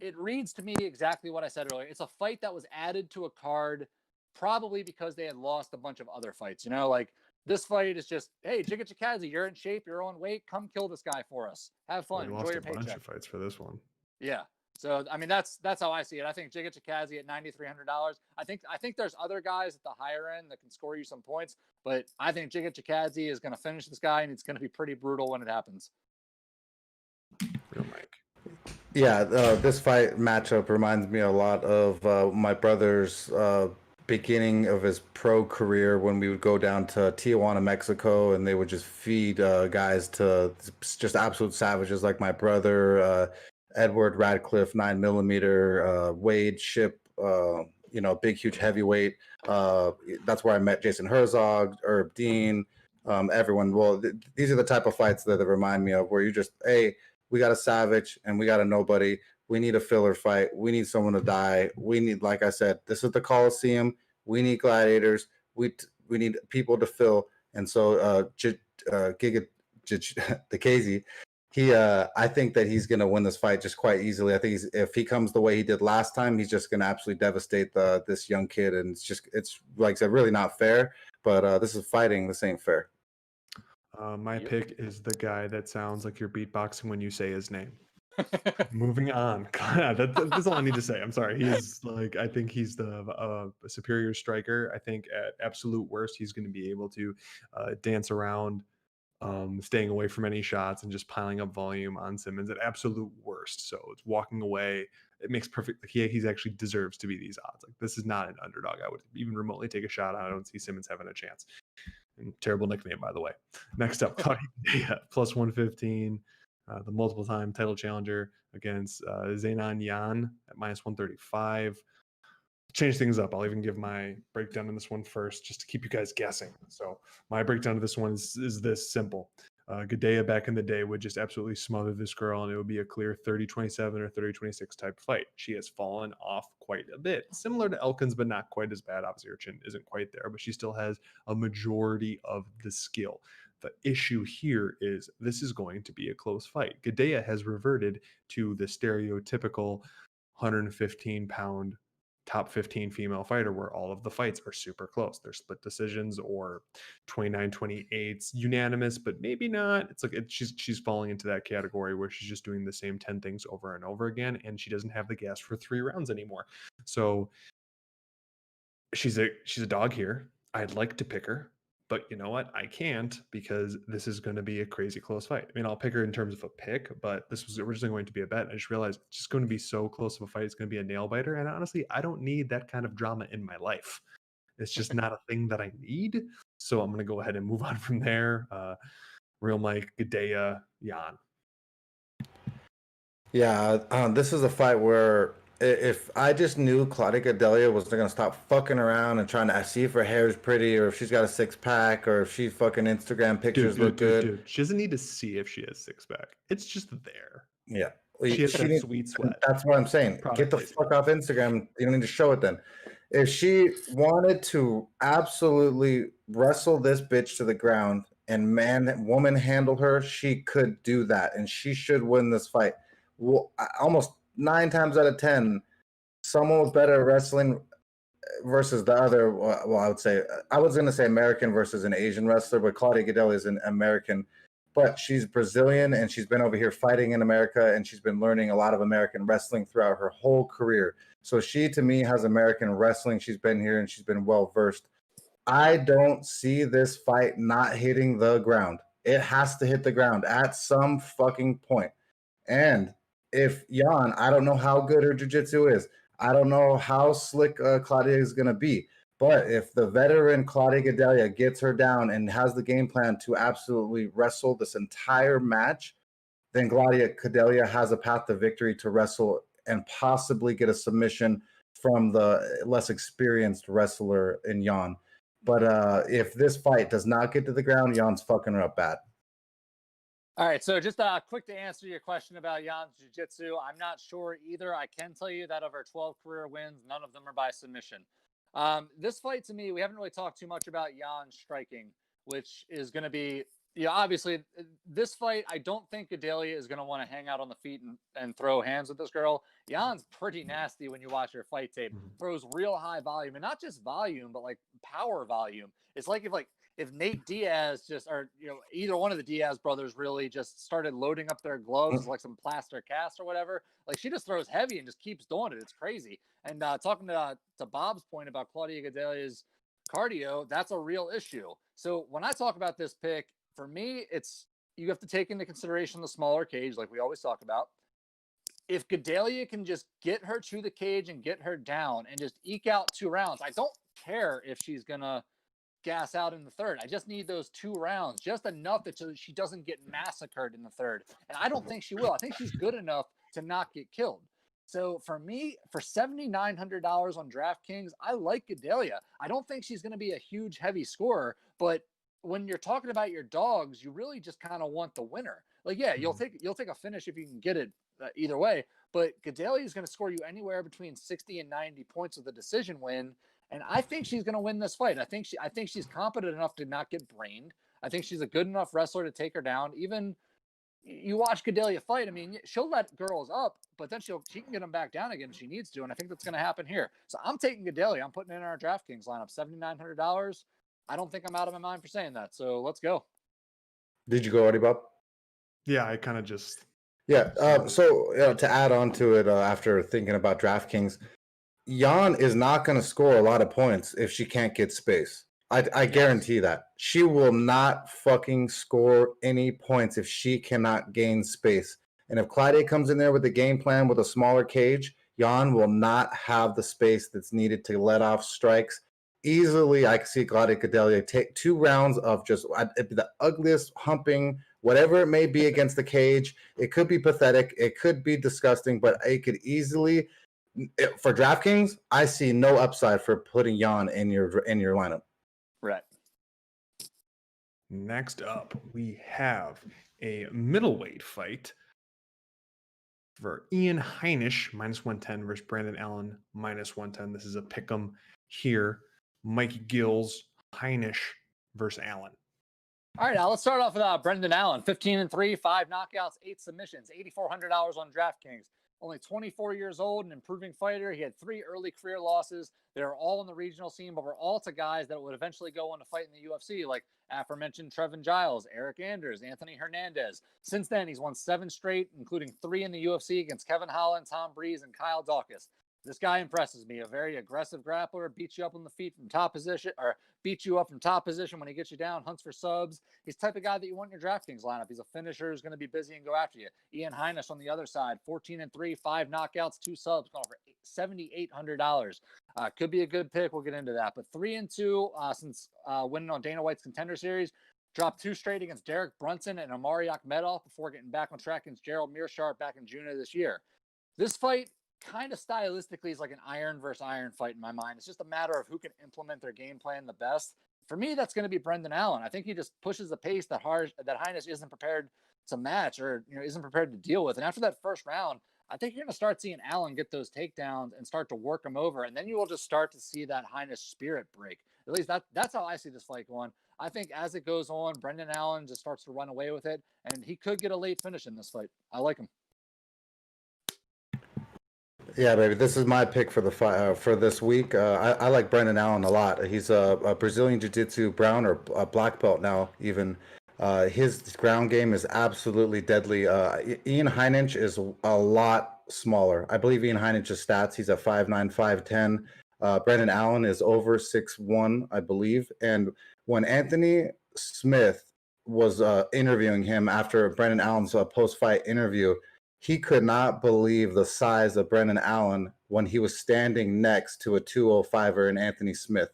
[SPEAKER 10] it reads to me exactly what I said earlier. It's a fight that was added to a card probably because they had lost a bunch of other fights. Like, this fight is just, hey, Giga Chikadze, you're in shape, you're on weight, come kill this guy for us. Have fun, enjoy your paycheck.
[SPEAKER 8] Bunch of fights for this one.
[SPEAKER 10] Yeah. So, I mean, that's how I see it. I think Giga Chikadze at $9,300. I think there's other guys at the higher end that can score you some points, but I think Giga Chikadze is going to finish this guy, and it's going to be pretty brutal when it happens.
[SPEAKER 8] Real Mike.
[SPEAKER 9] Yeah, this fight matchup reminds me a lot of my brother's beginning of his pro career when we would go down to Tijuana, Mexico, and they would just feed guys to just absolute savages like my brother, Edward Radcliffe, 9mm, Wade Ship, big, huge heavyweight. That's where I met Jason Herzog, Herb Dean, everyone. Well, these are the type of fights that remind me of where you just, hey, we got a savage and we got a nobody. We need a filler fight. We need someone to die. We need, like I said, this is the Coliseum. We need gladiators. We need people to fill. And so Giga Chikadze, I think that he's going to win this fight just quite easily. I think if he comes the way he did last time, he's just going to absolutely devastate this young kid. And it's like I said, really not fair. But this is fighting. This ain't fair.
[SPEAKER 8] My pick is the guy that sounds like you're beatboxing when you say his name. Moving on. God, that's all I need to say. I'm sorry. I think he's the superior striker. I think at absolute worst, he's going to be able to dance around, staying away from any shots and just piling up volume on Simmons at absolute worst. So it's walking away. It makes perfect. Like he's actually deserves to be these odds. Like, this is not an underdog I would even remotely take a shot on. I don't see Simmons having a chance. And terrible nickname, by the way. Next up, plus 115. The multiple-time title challenger against Zaynan Yan at minus 135. Change things up. I'll even give my breakdown in this one first, just to keep you guys guessing. So my breakdown of this one is this simple. Gadea back in the day would just absolutely smother this girl, and it would be a clear 30-27 or 30-26 type fight. She has fallen off quite a bit, similar to Elkins, but not quite as bad. Obviously, her chin isn't quite there, but she still has a majority of the skill. The issue here is this is going to be a close fight. Gadea has reverted to the stereotypical 115-pound top 15 female fighter where all of the fights are super close. They're split decisions or 29-28 unanimous, but maybe not. It's like she's falling into that category where she's just doing the same 10 things over and over again, and she doesn't have the gas for 3 rounds anymore. So she's a dog here. I'd like to pick her, but you know what? I can't, because this is going to be a crazy close fight. I mean, I'll pick her in terms of a pick, but this was originally going to be a bet. I just realized it's just going to be so close of a fight. It's going to be a nail biter. And honestly, I don't need that kind of drama in my life. It's just not a thing that I need. So I'm going to go ahead and move on from there. Real Mike, Gadea, Jan.
[SPEAKER 9] Yeah, this is a fight where if I just knew Claudia Gadelha was going to stop fucking around and trying to see if her hair is pretty or if she's got a 6-pack or if she fucking Instagram pictures look good.
[SPEAKER 8] Dude, she doesn't need to see if she has 6-pack. It's just there.
[SPEAKER 9] Yeah.
[SPEAKER 8] She has that sweet sweat.
[SPEAKER 9] That's what I'm saying. Get the fuck off Instagram. You don't need to show it then. If she wanted to absolutely wrestle this bitch to the ground and woman handle her, she could do that. And she should win this fight. Well, almost 9 times out of 10, someone with better wrestling versus the other. Well, I was going to say American versus an Asian wrestler, but Claudia Gadelha is an American. But she's Brazilian, and she's been over here fighting in America, and she's been learning a lot of American wrestling throughout her whole career. So she, to me, has American wrestling. She's been here, and she's been well-versed. I don't see this fight not hitting the ground. It has to hit the ground at some fucking point. And if Jan, I don't know how good her jiu-jitsu is. I don't know how slick Claudia is going to be. But if the veteran Claudia Gadelha gets her down and has the game plan to absolutely wrestle this entire match, then Claudia Gadelha has a path to victory to wrestle and possibly get a submission from the less experienced wrestler in Jan. But if this fight does not get to the ground, Jan's fucking her up bad.
[SPEAKER 10] All right, so just quick to answer your question about Jan's jiu-jitsu. I'm not sure either. I can tell you that of her 12 career wins, none of them are by submission. This fight, to me, we haven't really talked too much about Jan's striking, which is going to be, obviously, this fight, I don't think Gadelha is going to want to hang out on the feet and throw hands with this girl. Jan's pretty nasty when you watch her fight tape. Throws real high volume, and not just volume, but like power volume. It's like if Nate Diaz either one of the Diaz brothers really just started loading up their gloves like some plaster cast or whatever, like she just throws heavy and just keeps doing it. It's crazy. And talking to Bob's point about Claudia Gadelha's cardio, that's a real issue. So when I talk about this pick, for me, you have to take into consideration the smaller cage, like we always talk about. If Gadelha can just get her to the cage and get her down and just eke out 2 rounds, I don't care if she's going to gas out in the third. I just need those 2 rounds, just enough that so she doesn't get massacred in the third. And I don't think she will. I think she's good enough to not get killed. So for me, for $7,900 on DraftKings, I like Gadelha. I don't think she's going to be a huge heavy scorer, but when you're talking about your dogs, you really just kind of want the winner. Like, yeah, you'll take a finish if you can get it either way, but Gadelha is going to score you anywhere between 60 and 90 points with a decision win. And I think she's going to win this fight. I think she's competent enough to not get brained. I think she's a good enough wrestler to take her down. Even you watch Gadelha fight, I mean, she'll let girls up, but then she can get them back down again if she needs to. And I think that's going to happen here. So I'm taking Gadelha. I'm putting in our DraftKings lineup, $7,900. I don't think I'm out of my mind for saying that. So let's go.
[SPEAKER 9] Did you go already, Bob?
[SPEAKER 8] Yeah, I kind of just.
[SPEAKER 9] Yeah. So to add on to it, after thinking about DraftKings, Jan is not going to score a lot of points if she can't get space. I guarantee that. She will not fucking score any points if she cannot gain space. And if Claudia comes in there with a game plan with a smaller cage, Jan will not have the space that's needed to let off strikes. Easily, I can see Claudia Gadelha take 2 rounds of just the ugliest humping, whatever it may be against the cage. It could be pathetic. It could be disgusting, but it could easily... For DraftKings, I see no upside for putting Jan in your lineup.
[SPEAKER 10] Right.
[SPEAKER 8] Next up, we have a middleweight fight for Ian Heinisch, -110 versus Brandon Allen, -110. This is a pick'em here. Mikey Gills, Heinisch versus Allen.
[SPEAKER 10] All right, now let's start off with Brendan Allen, 15-3, 5 knockouts, 8 submissions, $8,400 on DraftKings. only 24 years old, an improving fighter. He had 3 early career losses. They were all in the regional scene, but were all to guys that would eventually go on to fight in the UFC, like aforementioned Trevin Giles, Eric Anders, Anthony Hernandez. Since then, he's won 7 straight, including 3 in the UFC against Kevin Holland, Tom Breeze, and Kyle Dawkins. This guy impresses me. A very aggressive grappler, beats you up on the feet from top position, or beats you up from top position when he gets you down, hunts for subs. He's the type of guy that you want in your DraftKings lineup. He's a finisher who's going to be busy and go after you. Ian Heinisch on the other side, 14-3, 5 knockouts, 2 subs, going for $7,800. Could be a good pick. We'll get into that. But 3-2 since winning on Dana White's Contender Series. Dropped 2 straight against Derek Brunson and Omari Akhmedov before getting back on track against Gerald Meerschaert back in June of this year. This fight kind of stylistically is like an iron versus iron fight in my mind. It's just a matter of who can implement their game plan the best. For me, that's going to be Brendan Allen. I think he just pushes the pace that Heinisch isn't prepared to match, or isn't prepared to deal with. And after that first round, I think you're going to start seeing Allen get those takedowns and start to work him over, and then you will just start to see that Heinisch spirit break. At least that's how I see this fight going. I think as it goes on, Brendan Allen just starts to run away with it, and he could get a late finish in this fight. I like him.
[SPEAKER 9] Yeah, baby, this is my pick for the for this week. I like Brendan Allen a lot. He's a Brazilian Jiu-Jitsu brown or a black belt now. Even his ground game is absolutely deadly. Ian Heinisch is a lot smaller. I believe Ian Heinisch's stats. He's a 5'9", 5'10". Brendan Allen is over 6'1", I believe. And when Anthony Smith was interviewing him after Brendan Allen's post-fight interview, he could not believe the size of Brendan Allen when he was standing next to a 205er in Anthony Smith.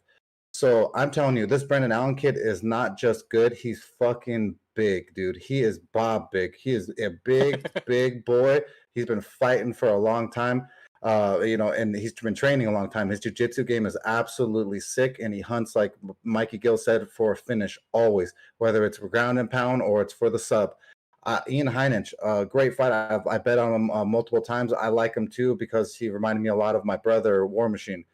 [SPEAKER 9] So I'm telling you, this Brendan Allen kid is not just good. He's fucking big, dude. He is Bob big. He is a big, big boy. He's been fighting for a long time, and he's been training a long time. His jiu-jitsu game is absolutely sick, and he hunts, like Mikey Gill said, for a finish always, whether it's for ground and pound or it's for the sub. Ian Heinisch, great fight. I bet on him multiple times. I like him too because he reminded me a lot of my brother, War Machine.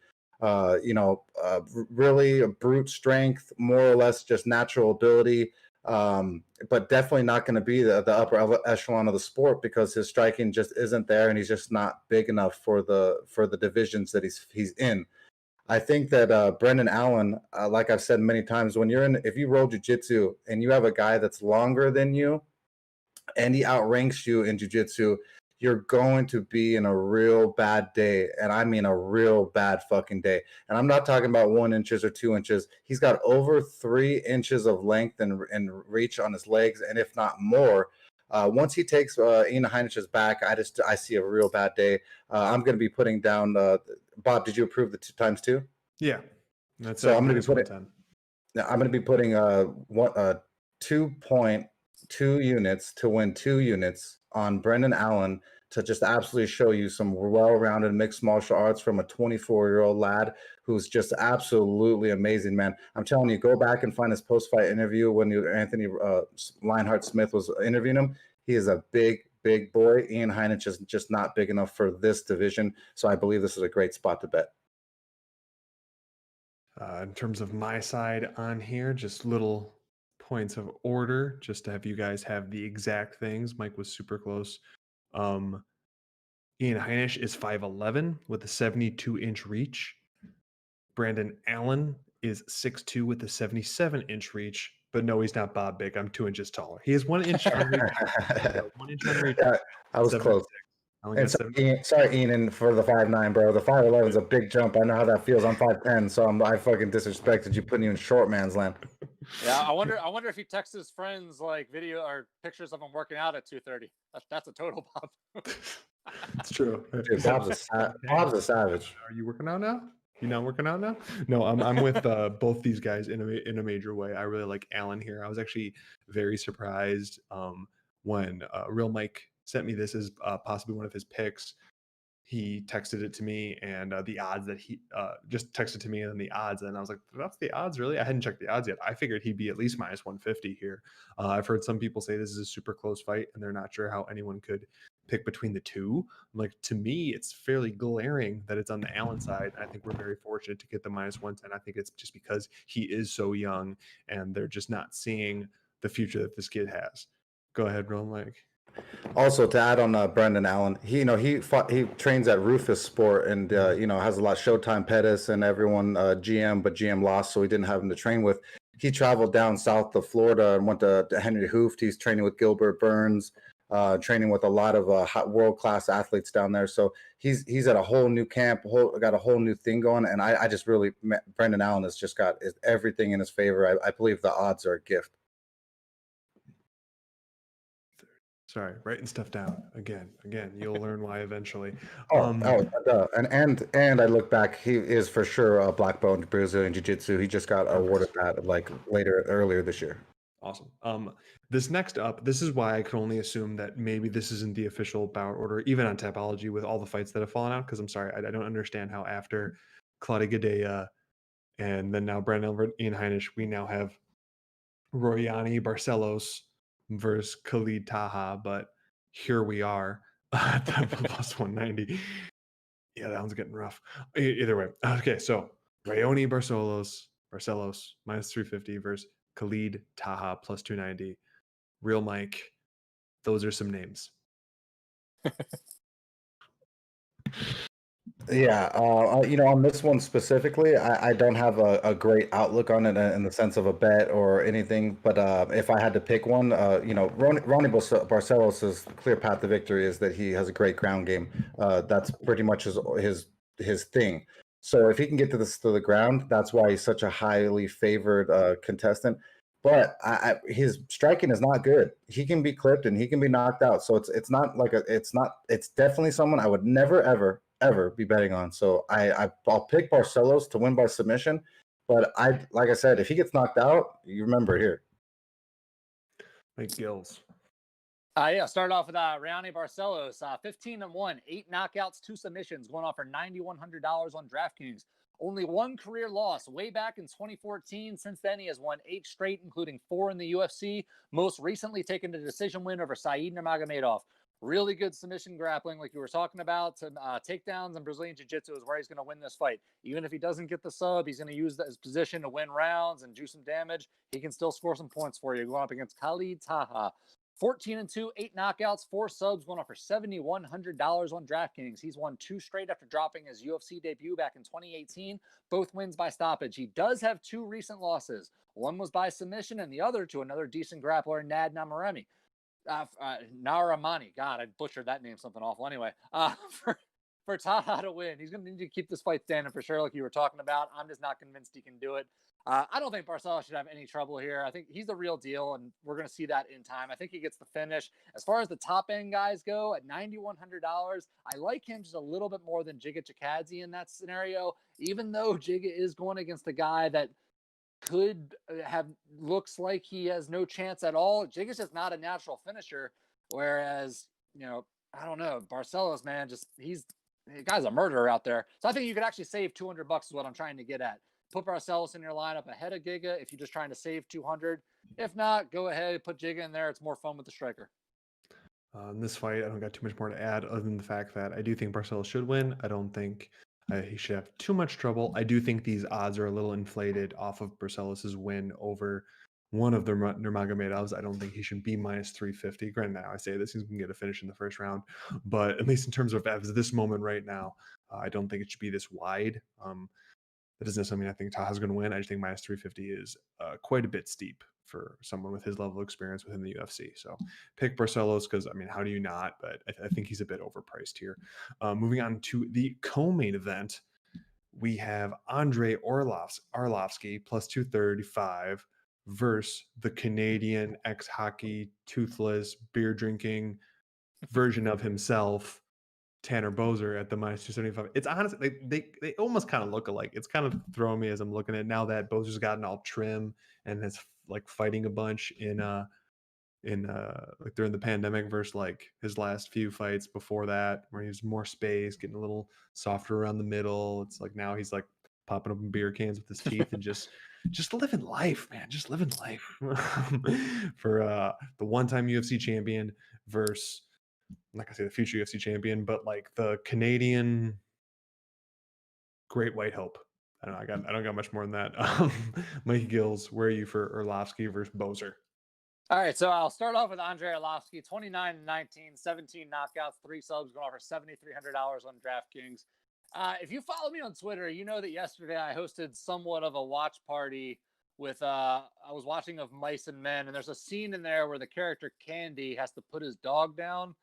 [SPEAKER 9] Really a brute strength, more or less just natural ability, but definitely not going to be the upper echelon of the sport because his striking just isn't there, and he's just not big enough for the divisions that he's in. I think that Brendan Allen, like I've said many times, if you roll jiu-jitsu and you have a guy that's longer than you, and he outranks you in jiu-jitsu, you're going to be in a real bad day. And I mean a real bad fucking day. And I'm not talking about 1 inch or 2 inches. He's got over 3 inches of length and reach on his legs, and if not more. Once he takes Ian Heinisch's back, I see a real bad day. I'm going to be putting down Bob, did you approve the 2x2?
[SPEAKER 8] Yeah. That's
[SPEAKER 9] so I'm going to be putting 2.2 units to win 2 units on Brendan Allen to just absolutely show you some well-rounded mixed martial arts from a 24-year-old lad who's just absolutely amazing, man. I'm telling you, go back and find his post-fight interview when Anthony Lionheart Smith was interviewing him. He is a big, big boy. Ian Heinisch is just not big enough for this division, so I believe this is a great spot to bet.
[SPEAKER 8] In terms of my side on here, just little points of order, just to have you guys have the exact things. Mike was super close. Ian Heinisch is 5'11" with a 72-inch reach. Brandon Allen is 6'2" with a 77-inch reach. But no, he's not Bob big. I'm 2 inches taller. He is 1 inch on reach. 1 inch on reach.
[SPEAKER 9] I was close. And sorry, Ian, for the 5'9", bro. The 5'11" is a big jump. I know how that feels. I'm 5'10", so I fucking disrespected you, putting you in short man's land.
[SPEAKER 10] Yeah, I wonder if he texts his friends like video or pictures of him working out at 2:30. That's a total Bob.
[SPEAKER 8] It's true.
[SPEAKER 9] Dude, Bob's a savage.
[SPEAKER 8] Are you working out now? You not working out now? No, I'm with both these guys in a major way. I really like Allen here. I was actually very surprised when Real Mike sent me this as possibly one of his picks. He texted it to me, and the odds that he just texted to me, and the odds, and I was like, that's the odds, really? I hadn't checked the odds yet. I figured he'd be at least minus 150 here. I've heard some people say this is a super close fight, and they're not sure how anyone could pick between the two. I'm like, to me, it's fairly glaring that it's on the Allen side. I think we're very fortunate to get the minus 110. I think it's just because he is so young, and they're just not seeing the future that this kid has. Go ahead, Real Mike.
[SPEAKER 9] Also, to add on Brendan Allen, he trains at Rufus Sport, and has a lot of Showtime Pettis and everyone GM, but GM lost, so he didn't have him to train with. He traveled down south of Florida and went to Henry Hooft. He's training with Gilbert Burns, training with a lot of world class athletes down there. So he's at a whole new camp, got a whole new thing going. And I just really, Brendan Allen has just got everything in his favor. I believe the odds are a gift.
[SPEAKER 8] Sorry, writing stuff down again. You'll learn why eventually.
[SPEAKER 9] And I look back, he is for sure a black belt in Brazilian Jiu-Jitsu. He just got awarded that like earlier this year.
[SPEAKER 8] Awesome. This next up, this is why I can only assume that maybe this isn't the official bout order, even on Tapology with all the fights that have fallen out. Because I'm sorry, I don't understand how after Claudia Gadelha and then now Brandon Elbert, Ian Heinisch, we now have Royani Barcelos versus Khalid Taha, but here we are at plus 190. Yeah, that one's getting rough. Either way. Okay, so Royani Barcelos minus 350 versus Khalid Taha plus 290. Real Mike, those are some names.
[SPEAKER 9] Yeah, on this one specifically, I don't have a great outlook on it in the sense of a bet or anything. But if I had to pick one, Ronnie Barcelos' clear path to victory is that he has a great ground game. That's pretty much his thing. So if he can get to the ground, that's why he's such a highly favored contestant. But his striking is not good. He can be clipped and he can be knocked out. So it's definitely someone I would never ever be betting on. So I'll pick Barcelos to win by submission. But like I said, if he gets knocked out, you remember here.
[SPEAKER 8] Mike Gills.
[SPEAKER 10] Start off with Royani Barcelos, 15-1, 8 knockouts, 2 submissions, going off for $9,100 on DraftKings. Only one career loss way back in 2014. Since then, he has won 8 straight, including 4 in the UFC. Most recently taken a decision win over Said Nurmagomedov. Really good submission grappling, like you were talking about. Takedowns and Brazilian Jiu-Jitsu is where he's going to win this fight. Even if he doesn't get the sub, he's going to use his position to win rounds and do some damage. He can still score some points for you. Going up against Khalid Taha. 14-2, 8 knockouts, 4 subs, going off for $7,100 on DraftKings. He's won 2 straight after dropping his UFC debut back in 2018. Both wins by stoppage. He does have 2 recent losses. One was by submission, and the other to another decent grappler, Nad Namaremi. Naramani. God, I butchered that name something awful. Anyway, for Taha to win, he's going to need to keep this fight standing for sure, like you were talking about. I'm just not convinced he can do it. I don't think Barcelos should have any trouble here. I think he's the real deal, and we're going to see that in time. I think he gets the finish. As far as the top-end guys go, at $9,100, I like him just a little bit more than Giga Chikadze in that scenario, even though Giga is going against a guy that could have looks like he has no chance at all. Giga's just not a natural finisher, whereas, I don't know, Barcelos, man, the guy's a murderer out there. So I think you could actually save $200 is what I'm trying to get at. Put Barcelos in your lineup ahead of Giga if you're just trying to save 200. If not, go ahead, put Giga in there. It's more fun with the striker.
[SPEAKER 8] In this fight, I don't got too much more to add other than the fact that I do think Barcelos should win. I don't think he should have too much trouble. I do think these odds are a little inflated off of Barcelos' win over one of the Nurmagomedovs. I don't think he should be minus 350. Granted, now I say this, he's going to get a finish in the first round. But at least in terms of as this moment right now, I don't think it should be this wide. That doesn't necessarily mean I think Taha's going to win. I just think minus 350 is quite a bit steep for someone with his level of experience within the UFC. So pick Barcelos because, how do you not? But I think he's a bit overpriced here. Moving on to the co-main event, we have Andre Arlovsky plus 235 versus the Canadian ex-hockey, toothless, beer-drinking version of himself, Tanner Boser, at the minus 275. It's honestly, they almost kind of look alike. It's kind of throwing me as I'm looking at now that Boser's gotten all trim and is like fighting a bunch in like during the pandemic versus like his last few fights before that, where he was more space, getting a little softer around the middle. It's like now he's like popping open beer cans with his teeth and just living life, man. Just living life for the one-time UFC champion versus, I'm not gonna say the future UFC champion, but like the Canadian Great White Hope. I don't got much more than that. Mikey Gills, where are you for Arlovsky versus Boser?
[SPEAKER 10] All right, so I'll start off with Andre Arlovsky, 29-19, 17 knockouts, 3 subs, going for $7,300 on DraftKings. If you follow me on Twitter, you know that yesterday I hosted somewhat of a watch party with I was watching Of Mice and Men, and there's a scene in there where the character Candy has to put his dog down.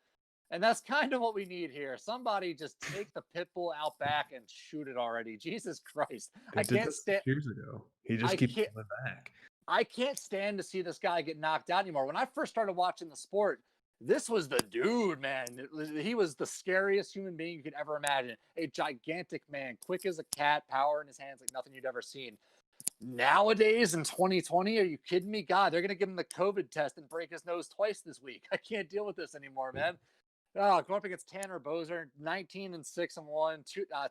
[SPEAKER 10] And that's kind of what we need here. Somebody just take the pit bull out back and shoot it already. Jesus Christ.
[SPEAKER 8] I can't stand years ago. He just keeps coming back.
[SPEAKER 10] I can't stand to see this guy get knocked out anymore. When I first started watching the sport, this was the dude, man. He was the scariest human being you could ever imagine. A gigantic man, quick as a cat, power in his hands like nothing you'd ever seen. Nowadays in 2020, are you kidding me? God, they're going to give him the COVID test and break his nose twice this week. I can't deal with this anymore, man. Going up against Tanner Boser, 19-6-1,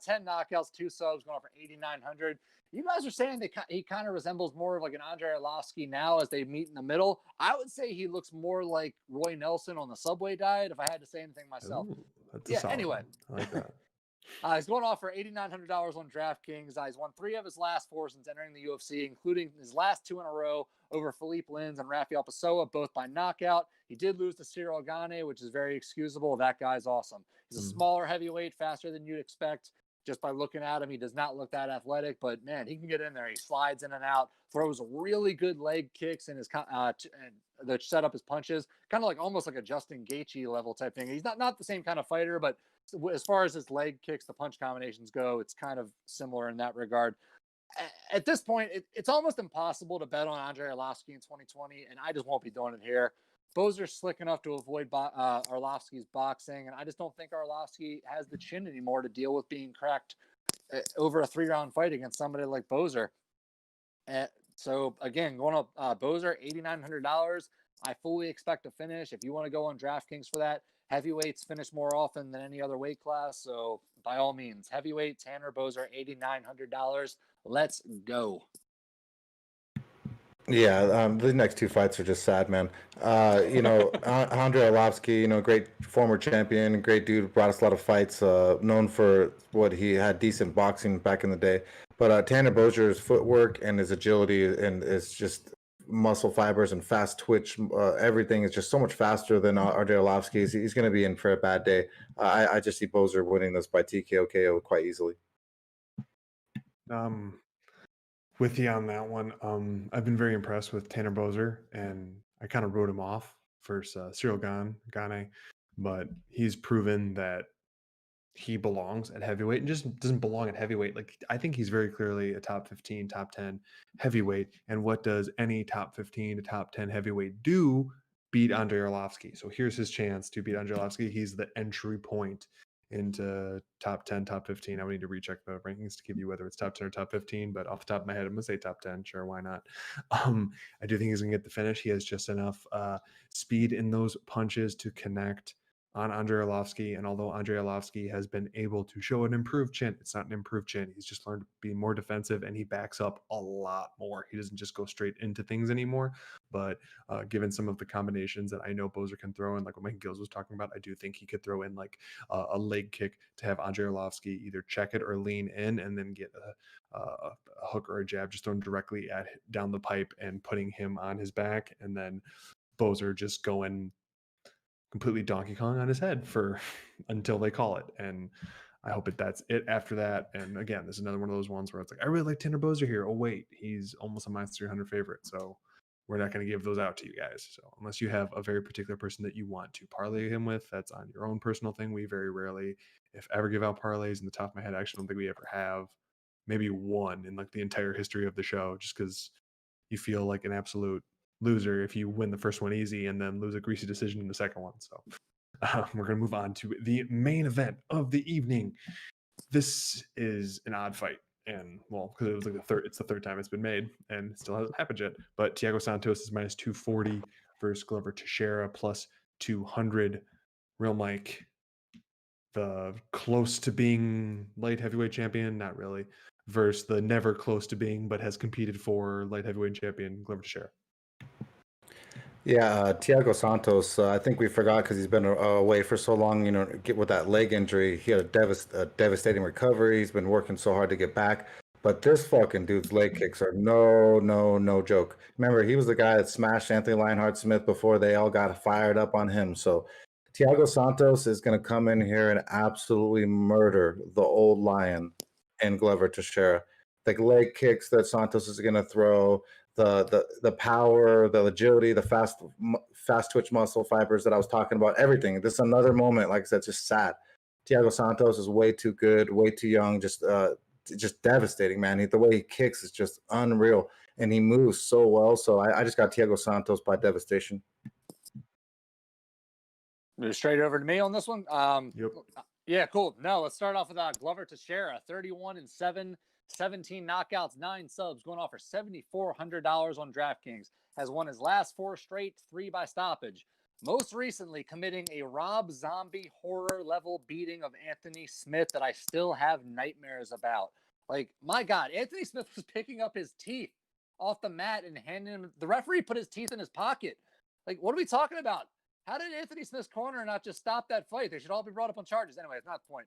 [SPEAKER 10] 10 knockouts, 2 subs, going for 8,900. You guys are saying he kind of resembles more of like an Andre Arlovsky now as they meet in the middle. I would say he looks more like Roy Nelson on the Subway diet, if I had to say anything myself.
[SPEAKER 8] Ooh,
[SPEAKER 10] anyway.
[SPEAKER 8] I like that.
[SPEAKER 10] He's going off for $8,900 on DraftKings. He's won 3 of his last 4 since entering the UFC, including his last 2 in a row over Philippe Lins and Rafael Pessoa, both by knockout. He did lose to Cyril Gane, which is very excusable. That guy's awesome. He's a smaller heavyweight, faster than you'd expect. Just by looking at him, he does not look that athletic, but man, he can get in there. He slides in and out, throws really good leg kicks, and the setup his punches, kind of like almost like a Justin Gaethje level type thing. He's not the same kind of fighter, but as far as his leg kicks, the punch combinations go, it's kind of similar in that regard. At this point, it's almost impossible to bet on Andre Arlovsky in 2020, and I just won't be doing it here. Boser's slick enough to avoid Arlovsky's boxing, and I just don't think Arlovsky has the chin anymore to deal with being cracked over a 3-round fight against somebody like Boser. So again, going up Boser, $8,900. I fully expect to finish. If you want to go on DraftKings for that, heavyweights finish more often than any other weight class. So by all means, heavyweight Tanner Boser, $8,900. Let's go.
[SPEAKER 9] Yeah, the next 2 fights are just sad, man. Andre Arlovsky, great former champion, great dude, brought us a lot of fights, known for what he had decent boxing back in the day. But Tanner Boser's footwork and his agility and his just muscle fibers and fast twitch, everything is just so much faster than Andre Arlovsky. He's going to be in for a bad day. I just see Boser winning this by TKO KO quite easily.
[SPEAKER 8] With you on that one. I've been very impressed with Tanner Boser, and I kind of wrote him off versus Cyril Gane, but he's proven that he belongs at heavyweight and just doesn't belong at heavyweight. Like, I think he's very clearly a top 15, top 10 heavyweight. And what does any top 15 to top 10 heavyweight do? Beat Andre Arlovsky. So here's his chance to beat Andre Arlovsky. He's the entry point into top 10, top 15. I would need to recheck the rankings to give you whether it's top 10 or top 15, but off the top of my head, I'm gonna say top 10. Sure, why not? I do think he's gonna get the finish. He has just enough speed in those punches to connect on Andre Arlovsky. And although Andre Arlovsky has been able to show an improved chin, it's not an improved chin. He's just learned to be more defensive, and he backs up a lot more. He doesn't just go straight into things anymore. But given some of the combinations that I know Boser can throw in, like what Mikey Gills was talking about, I do think he could throw in like a leg kick to have Andre Arlovsky either check it or lean in and then get a hook or a jab just thrown directly down the pipe and putting him on his back, and then Boser just going completely Donkey Kong on his head until they call it. And I hope that's it after that. And again, this is another one of those ones where it's like, I really like Tanner Boser here. Oh wait, he's almost a minus 300 favorite. So we're not going to give those out to you guys. So unless you have a very particular person that you want to parlay him with, that's on your own personal thing. We very rarely, if ever, give out parlays. In the top of my head, I actually don't think we ever have. Maybe one in like the entire history of the show, just because you feel like an absolute loser if you win the first one easy and then lose a greasy decision in the second one. So we're going to move on to the main event of the evening. This is an odd fight, and well, because it was like it's the third time it's been made and it still hasn't happened yet. But Thiago Santos is minus 240 versus Glover Teixeira plus 200. Real Mike, the close to being light heavyweight champion, not really, versus the never close to being but has competed for light heavyweight champion Glover Teixeira.
[SPEAKER 9] Yeah, Thiago Santos, I think we forgot because he's been away for so long, with that leg injury. He had a devastating recovery. He's been working so hard to get back. But this fucking dude's leg kicks are no joke. Remember, he was the guy that smashed Anthony Lionheart Smith before they all got fired up on him. So Thiago Santos is going to come in here and absolutely murder the old lion and Glover Teixeira. The leg kicks that Santos is going to throw, the power, the agility, the fast twitch muscle fibers that I was talking about, everything. This is another moment, like I said, just sad. Thiago Santos is way too good, way too young, just devastating, man. The way he kicks is just unreal, and he moves so well. So I just got Thiago Santos by devastation.
[SPEAKER 10] Move straight over to me on this one.
[SPEAKER 8] Yep.
[SPEAKER 10] Yeah, cool. No, let's start off with Glover Teixeira, 31-7, 17 knockouts, 9 subs, going off for $7,400 on DraftKings. Has won his last 4 straight, 3 by stoppage. Most recently committing a Rob Zombie horror level beating of Anthony Smith that I still have nightmares about. Like, my God, Anthony Smith was picking up his teeth off the mat and handing him. The referee put his teeth in his pocket. Like, what are we talking about? How did Anthony Smith's corner not just stop that fight? They should all be brought up on charges. Anyway, it's not the point.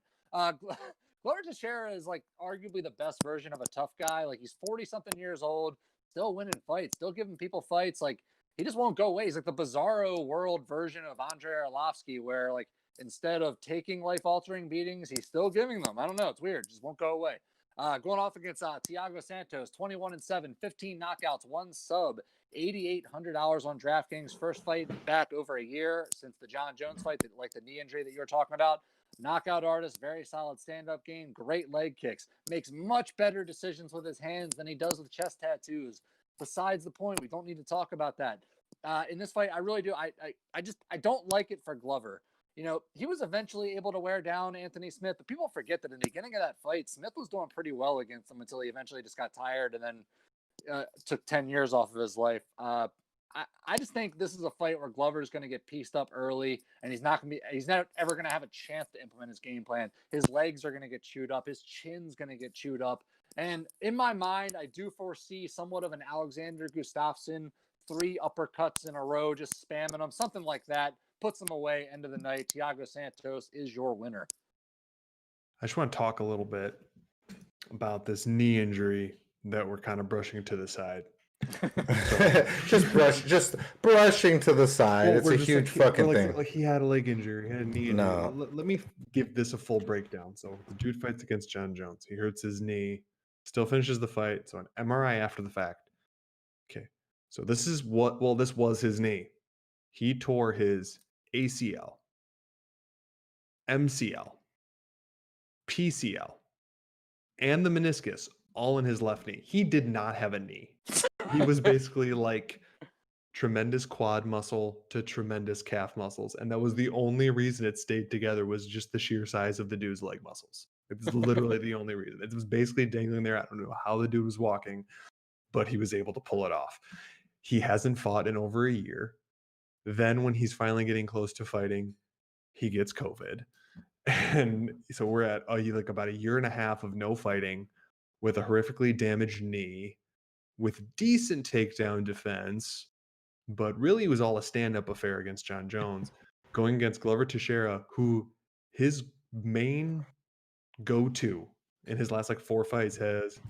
[SPEAKER 10] Glover Teixeira is like arguably the best version of a tough guy. Like, he's 40-something years old, still winning fights, still giving people fights. Like, he just won't go away. He's like the bizarro world version of Andrei Arlovsky, where like instead of taking life-altering beatings, he's still giving them. I don't know. It's weird. Just won't go away. Going off against Thiago Santos, 21-7, 15 knockouts, 1 sub, $8,800 on DraftKings. First fight back over a year since the John Jones fight, like the knee injury that you were talking about. Knockout artist, very solid stand-up game, great leg kicks, makes much better decisions with his hands than he does with chest tattoos. Besides the point, we don't need to talk about that. In this fight, I really do. I don't like it for Glover. You know, he was eventually able to wear down Anthony Smith, but people forget that in the beginning of that fight, Smith was doing pretty well against him until he eventually just got tired and then took 10 years off of his life. I just think this is a fight where Glover's going to get pieced up early, and he's not ever going to have a chance to implement his game plan. His legs are going to get chewed up. His chin's going to get chewed up. And in my mind, I do foresee somewhat of an Alexander Gustafsson, 3 uppercuts in a row, just spamming them, something like that. Puts them away, end of the night. Thiago Santos is your winner.
[SPEAKER 8] I just want to talk a little bit about this knee injury that we're kind of brushing to the side.
[SPEAKER 9] just brushing to the side. Well, it's a huge fucking thing.
[SPEAKER 8] Like he had a leg injury, he had a knee injury. No. Let me give this a full breakdown. So the dude fights against John Jones. He hurts his knee, still finishes the fight. So an MRI after the fact. Okay. So this was his knee. He tore his ACL, MCL, PCL, and the meniscus all in his left knee. He did not have a knee. He was basically like tremendous quad muscle to tremendous calf muscles. And that was the only reason it stayed together, was just the sheer size of the dude's leg muscles. It was literally the only reason. It was basically dangling there. I don't know how the dude was walking, but he was able to pull it off. He hasn't fought in over a year. Then when he's finally getting close to fighting, he gets COVID. And so we're at like about a year and a half of no fighting with a horrifically damaged knee, with decent takedown defense, but really it was all a stand-up affair against John Jones, going against Glover Teixeira, who his main go-to in his last like 4 fights has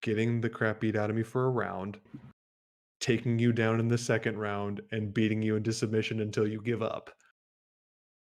[SPEAKER 8] getting the crap beat out of me for a round, taking you down in the second round, and beating you into submission until you give up.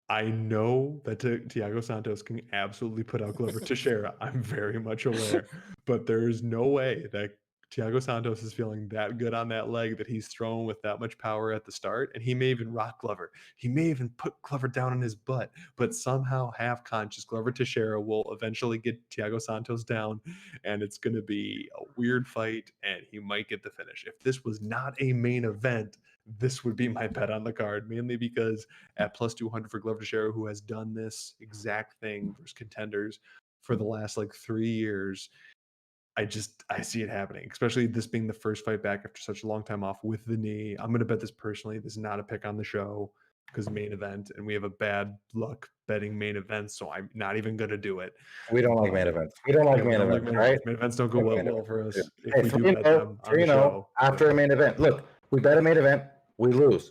[SPEAKER 8] I know that Thiago Santos can absolutely put out Glover Teixeira. I'm very much aware. But there is no way that Thiago Santos is feeling that good on that leg that he's throwing with that much power at the start. And he may even rock Glover. He may even put Glover down on his butt. But somehow, half-conscious, Glover Teixeira will eventually get Thiago Santos down. And it's going to be a weird fight. And he might get the finish. If this was not a main event, this would be my bet on the card, mainly because at plus 200 for Glover Teixeira, who has done this exact thing versus contenders for the last like 3 years, I see it happening, especially this being the first fight back after such a long time off with the knee. I'm going to bet this personally. This is not a pick on the show because main event, and we have a bad luck betting main events, so I'm not even going to do it.
[SPEAKER 9] We don't like main events. We don't like main events, right?
[SPEAKER 8] Main events don't go well for us.
[SPEAKER 9] If we do bet them on the show. After a main event. Look, we bet a main event, we lose.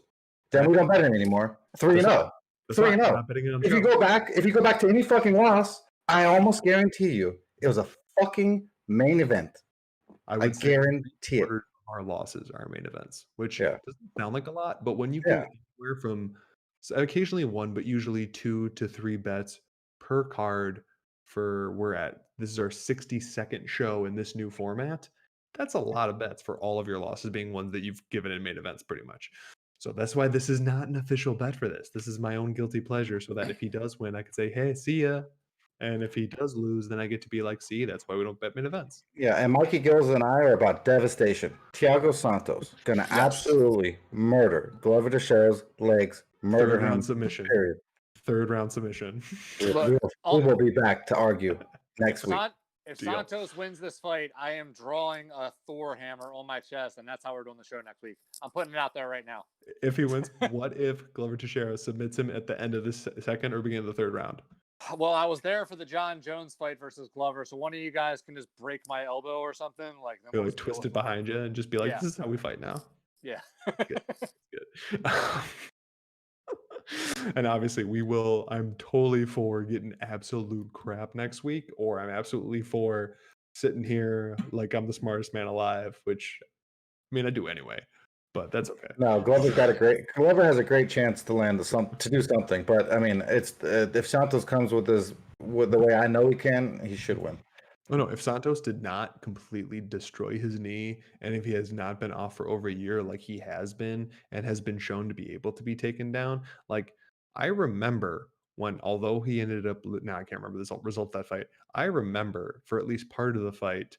[SPEAKER 9] Then we don't bet it anymore. 3-0. 3-0. If you go back to any fucking loss, I almost guarantee you it was a fucking main event.
[SPEAKER 8] I would say
[SPEAKER 9] guarantee it.
[SPEAKER 8] quarter of our losses are main events, which
[SPEAKER 9] Yeah.
[SPEAKER 8] doesn't sound like a lot, but when you
[SPEAKER 9] Yeah.
[SPEAKER 8] can anywhere from occasionally one, but usually 2 to 3 bets per card this is our 60-second show in this new format. That's a lot of bets for all of your losses being ones that you've given in main events pretty much. So that's why this is not an official bet for this. This is my own guilty pleasure so that if he does win, I could say, hey, see ya. And if he does lose, then I get to be like, see, that's why we don't bet main events.
[SPEAKER 9] Yeah, and Mikey Gills and I are about devastation. Thiago Santos gonna absolutely murder Glover Teixeira's legs, murder
[SPEAKER 8] Third
[SPEAKER 9] him.
[SPEAKER 8] round submission.
[SPEAKER 9] Period.
[SPEAKER 8] Third round submission.
[SPEAKER 9] We will be back to argue next week.
[SPEAKER 10] If
[SPEAKER 8] Deal.
[SPEAKER 10] Santos wins this fight, I am drawing a Thor hammer on my chest, and that's how we're doing the show next week. I'm putting it out there right now.
[SPEAKER 8] If he wins, what if Glover Teixeira submits him at the end of the second or beginning of the third round?
[SPEAKER 10] Well, I was there for the John Jones fight versus Glover, so one of you guys can just break my elbow or something. Like,
[SPEAKER 8] He'll like twist it behind you and just be like,
[SPEAKER 10] Yeah.
[SPEAKER 8] this is how we fight now.
[SPEAKER 10] Yeah.
[SPEAKER 8] Good. And obviously I'm totally for getting absolute crap next week, or I'm absolutely for sitting here like I'm the smartest man alive, which I mean I do anyway, but that's okay.
[SPEAKER 9] No, Glover has a great chance to land to do something, but I mean it's if Santos comes with the way I know he can, he should win.
[SPEAKER 8] Oh no, if Santos did not completely destroy his knee, and if he has not been off for over a year like he has been and has been shown to be able to be taken down, like I remember when, although he ended up, now I can't remember the result of that fight. I remember for at least part of the fight,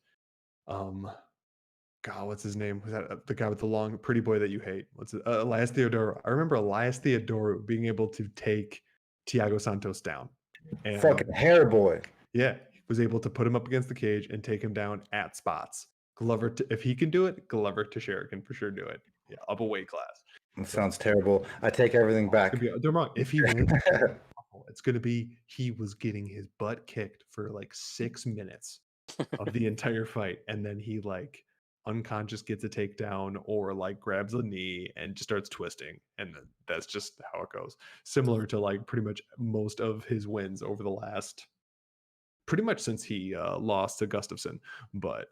[SPEAKER 8] God, what's his name? Was that the guy with the long, pretty boy that you hate? What's it? Elias Theodoro. I remember Elias Theodoro being able to take Thiago Santos down. And,
[SPEAKER 9] fucking hair boy.
[SPEAKER 8] Yeah, he was able to put him up against the cage and take him down at spots. Glover, if he can do it, Glover Teixeira can for sure do it. Yeah, up a weight class.
[SPEAKER 9] That sounds terrible. I take everything back.
[SPEAKER 8] They're wrong. If he wins, it's going to be he was getting his butt kicked for like 6 minutes of the entire fight, and then he like unconscious gets a takedown or like grabs a knee and just starts twisting, and that's just how it goes. Similar to like pretty much most of his wins over the last, pretty much since he lost to Gustafsson, but.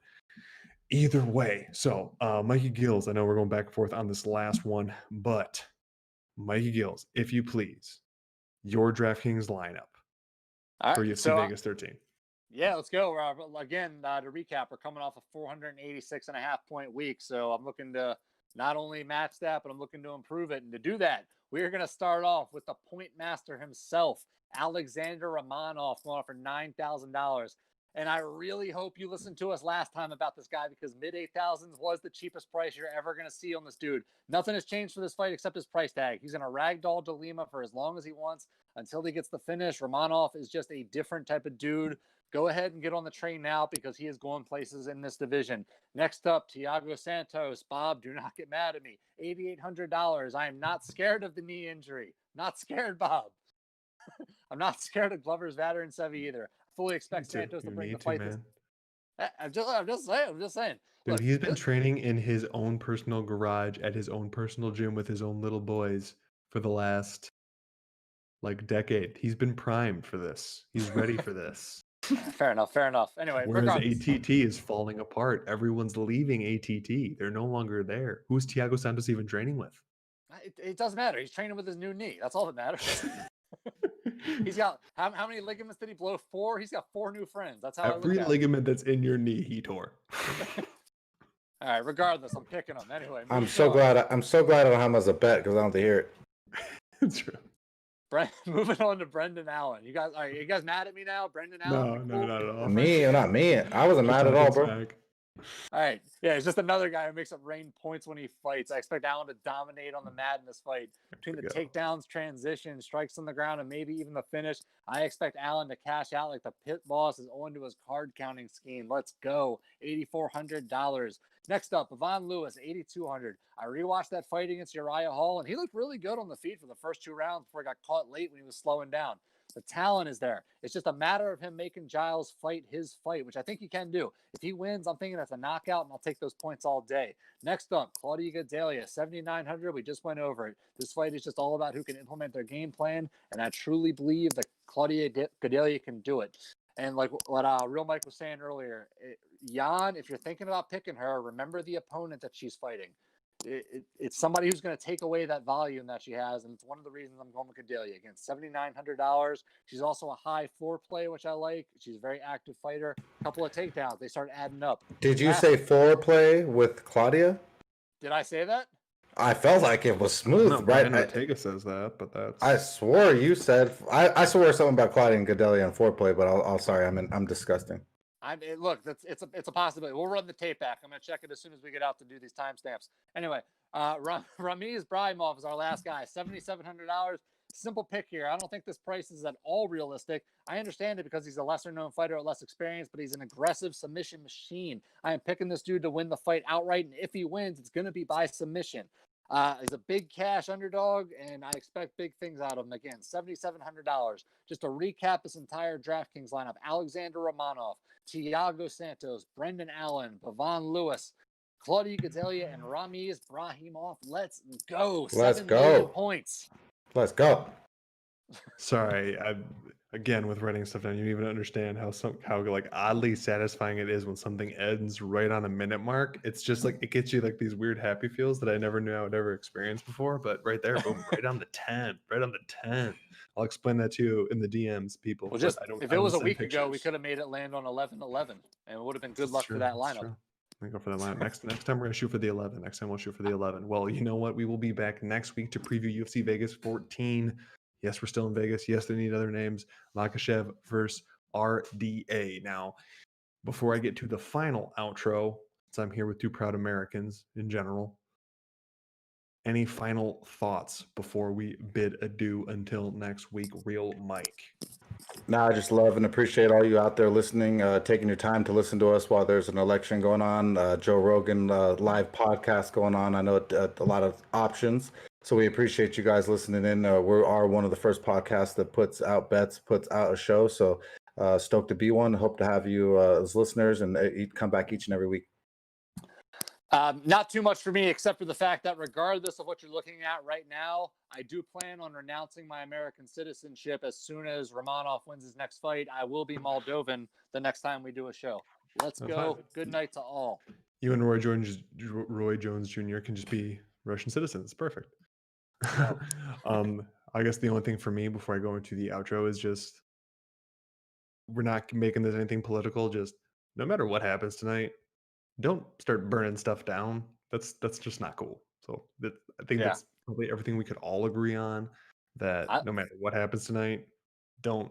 [SPEAKER 8] Either way, so Mikey Gills, I know we're going back and forth on this last one, but Mikey Gills, if you please, your DraftKings lineup for UFC Vegas 13.
[SPEAKER 10] Yeah, let's go. Again, to recap, we're coming off a 486.5-point week, so I'm looking to not only match that, but I'm looking to improve it. And to do that, we're going to start off with the point master himself, Alexander Romanov, going for $9,000. And I really hope you listened to us last time about this guy, because mid-8,000s was the cheapest price you're ever going to see on this dude. Nothing has changed for this fight except his price tag. He's going to ragdoll De Lima for as long as he wants until he gets the finish. Romanov is just a different type of dude. Go ahead and get on the train now, because he is going places in this division. Next up, Thiago Santos. Bob, do not get mad at me. $8,800. I am not scared of the knee injury. Not scared, Bob. I'm not scared of Glover's veteran Sevi either. Fully expect Santos to bring the fight. I'm just saying.
[SPEAKER 8] Dude,
[SPEAKER 10] Look,
[SPEAKER 8] he's been training in his own personal garage at his own personal gym with his own little boys for the last like decade. He's been primed for this. He's ready for this.
[SPEAKER 10] Fair enough. Anyway,
[SPEAKER 8] whereas ATT is falling apart. Everyone's leaving ATT. They're no longer there. Who's Thiago Santos even training with?
[SPEAKER 10] It doesn't matter. He's training with his new knee. That's all that matters. He's got how many ligaments did he blow? 4. He's got 4 new friends. That's how
[SPEAKER 8] every ligament that's in your knee he tore.
[SPEAKER 10] All right. Regardless, I'm picking him anyway.
[SPEAKER 9] I'm so glad I don't have him as a bet, because I don't have to hear it.
[SPEAKER 8] That's true.
[SPEAKER 10] Moving on to Brendan Allen. You guys are you guys mad at me now? Brendan Allen?
[SPEAKER 8] No, not at all.
[SPEAKER 9] Not me. I wasn't mad at all, bro.
[SPEAKER 10] All right. Yeah, it's just another guy who makes it rain points when he fights. I expect Allen to dominate on the mat in this fight. Between the takedowns, transitions, strikes on the ground, and maybe even the finish, I expect Allen to cash out like the pit boss is owing to his card counting scheme. Let's go. $8,400. Next up, Yvonne Lewis, $8,200. I rewatched that fight against Uriah Hall, and he looked really good on the feet for the first 2 rounds before he got caught late when he was slowing down. The talent is there. It's just a matter of him making Giles fight his fight, which I think he can do. If he wins, I'm thinking that's a knockout, and I'll take those points all day. Next up, Claudia Gadelha, $7,900. We just went over it. This fight is just all about who can implement their game plan, and I truly believe that Claudia Gadelha can do it. And like what Real Mike was saying earlier, Jan, if you're thinking about picking her, remember the opponent that she's fighting. It's somebody who's going to take away that volume that she has, and it's one of the reasons I'm going with Cordelia. Again, $7,900. She's also a high floor play, which I like. She's a very active fighter. A couple of takedowns, they start adding up.
[SPEAKER 9] Did you say foreplay with Claudia?
[SPEAKER 10] Did I say that?
[SPEAKER 9] I felt like it was smooth,
[SPEAKER 8] No,
[SPEAKER 9] right?
[SPEAKER 8] Brian Ortega says that, but that's.
[SPEAKER 9] I swore you said. I swore something about Claudia and Gadelia and foreplay, but I'll sorry, I'm disgusting.
[SPEAKER 10] Look, it's a possibility. We'll run the tape back. I'm gonna check it as soon as we get out to do these timestamps. Anyway, Ramiz Brahimov is our last guy. $7,700. Simple pick here. I don't think this price is at all realistic. I understand it because he's a lesser known fighter at less experience, but he's an aggressive submission machine. I am picking this dude to win the fight outright, and if he wins, it's going to be by submission. He's a big cash underdog, and I expect big things out of him. Again, $7,700. Just to recap this entire DraftKings lineup: Alexander Romanov, Thiago Santos, Brendan Allen, Pavon Lewis, Claudia Gadelia, and Ramiz Brahimov. Let's go.
[SPEAKER 9] Let's
[SPEAKER 10] 7
[SPEAKER 9] go.
[SPEAKER 10] million points.
[SPEAKER 9] Let's go.
[SPEAKER 8] Sorry, again with writing stuff down, you don't even understand how like oddly satisfying it is when something ends right on a minute mark. It's just like it gets you like these weird happy feels that I never knew I would ever experience before. But right there, boom, right on the 10, right on the 10. I'll explain that to you in the DMs, people.
[SPEAKER 10] Well, just if it was a week ago, we could have made it land on 11-11, and it would have been good luck for that lineup.
[SPEAKER 8] We go for that lineup. Next time we're gonna shoot for the 11. Next time we'll shoot for the 11. Well, you know what? We will be back next week to preview UFC Vegas 14. Yes, we're still in Vegas. Yes, they need other names. Makhachev versus RDA. Now, before I get to the final outro, since I'm here with two proud Americans in general, any final thoughts before we bid adieu until next week, Real Mike?
[SPEAKER 9] No, I just love and appreciate all you out there listening, taking your time to listen to us while there's an election going on, Joe Rogan live podcast going on. I know a lot of options. So we appreciate you guys listening in. We are one of the first podcasts that puts out bets, puts out a show. So stoked to be one. Hope to have you as listeners and come back each and every week.
[SPEAKER 10] Not too much for me, except for the fact that regardless of what you're looking at right now, I do plan on renouncing my American citizenship as soon as Romanov wins his next fight. I will be Moldovan the next time we do a show. Let's go. Fine. Good night to all.
[SPEAKER 8] You and Roy Jones Jr. can just be Russian citizens. Perfect. I guess the only thing for me before I go into the outro is just we're not making this anything political. Just no matter what happens tonight, don't start burning stuff down. That's just not cool. So I think that's probably everything we could all agree on. That no matter what happens tonight, don't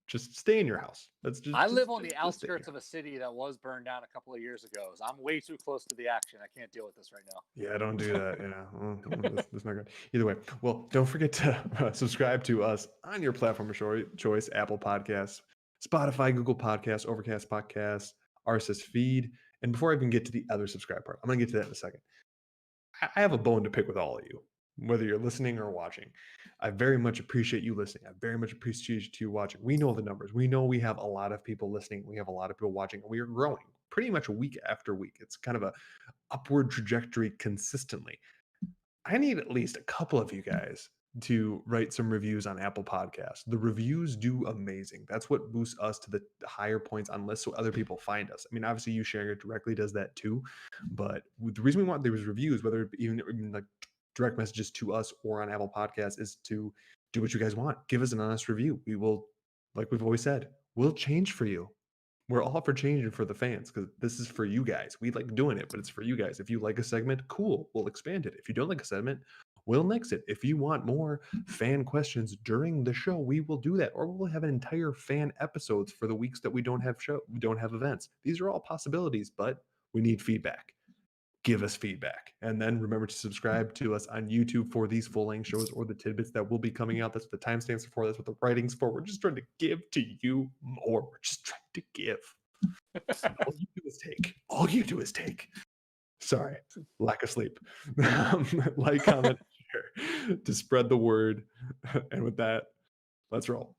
[SPEAKER 8] just stay in your house.
[SPEAKER 10] I live on the outskirts of a city that was burned down a couple of years ago. So I'm way too close to the action. I can't deal with this right now.
[SPEAKER 8] Yeah, don't do that. Yeah, that's not good. Either way, well, don't forget to subscribe to us on your platform of choice: Apple Podcasts, Spotify, Google Podcasts, Overcast Podcasts, RSS feed. And before I even get to the other subscribe part, I'm going to get to that in a second. I have a bone to pick with all of you, whether you're listening or watching. I very much appreciate you listening. I very much appreciate you watching. We know the numbers. We know we have a lot of people listening. We have a lot of people watching. And we are growing pretty much week after week. It's kind of a upward trajectory consistently. I need at least a couple of you guys to write some reviews on Apple Podcasts. The reviews do amazing. That's what boosts us to the higher points on lists so other people find us. I mean, obviously you sharing it directly does that too, but the reason we want these reviews, whether even like direct messages to us or on Apple Podcasts, is to do what you guys want. Give us an honest review. We will, like we've always said, we'll change for you. We're all for changing for the fans because this is for you guys. We like doing it, but it's for you guys. If you like a segment, cool, we'll expand it. If you don't like a segment, we'll nix it. If you want more fan questions during the show, we will do that, or we'll have an entire fan episodes for the weeks that we don't have events. These are all possibilities, but we need feedback. Give us feedback. And then remember to subscribe to us on YouTube for these full-length shows or the tidbits that will be coming out. That's what the timestamps are for. That's what the writing's for. We're just trying to give to you more. We're just trying to give. All you do is take. All you do is take. Sorry, lack of sleep. Like, comment, share to spread the word. And with that, let's roll.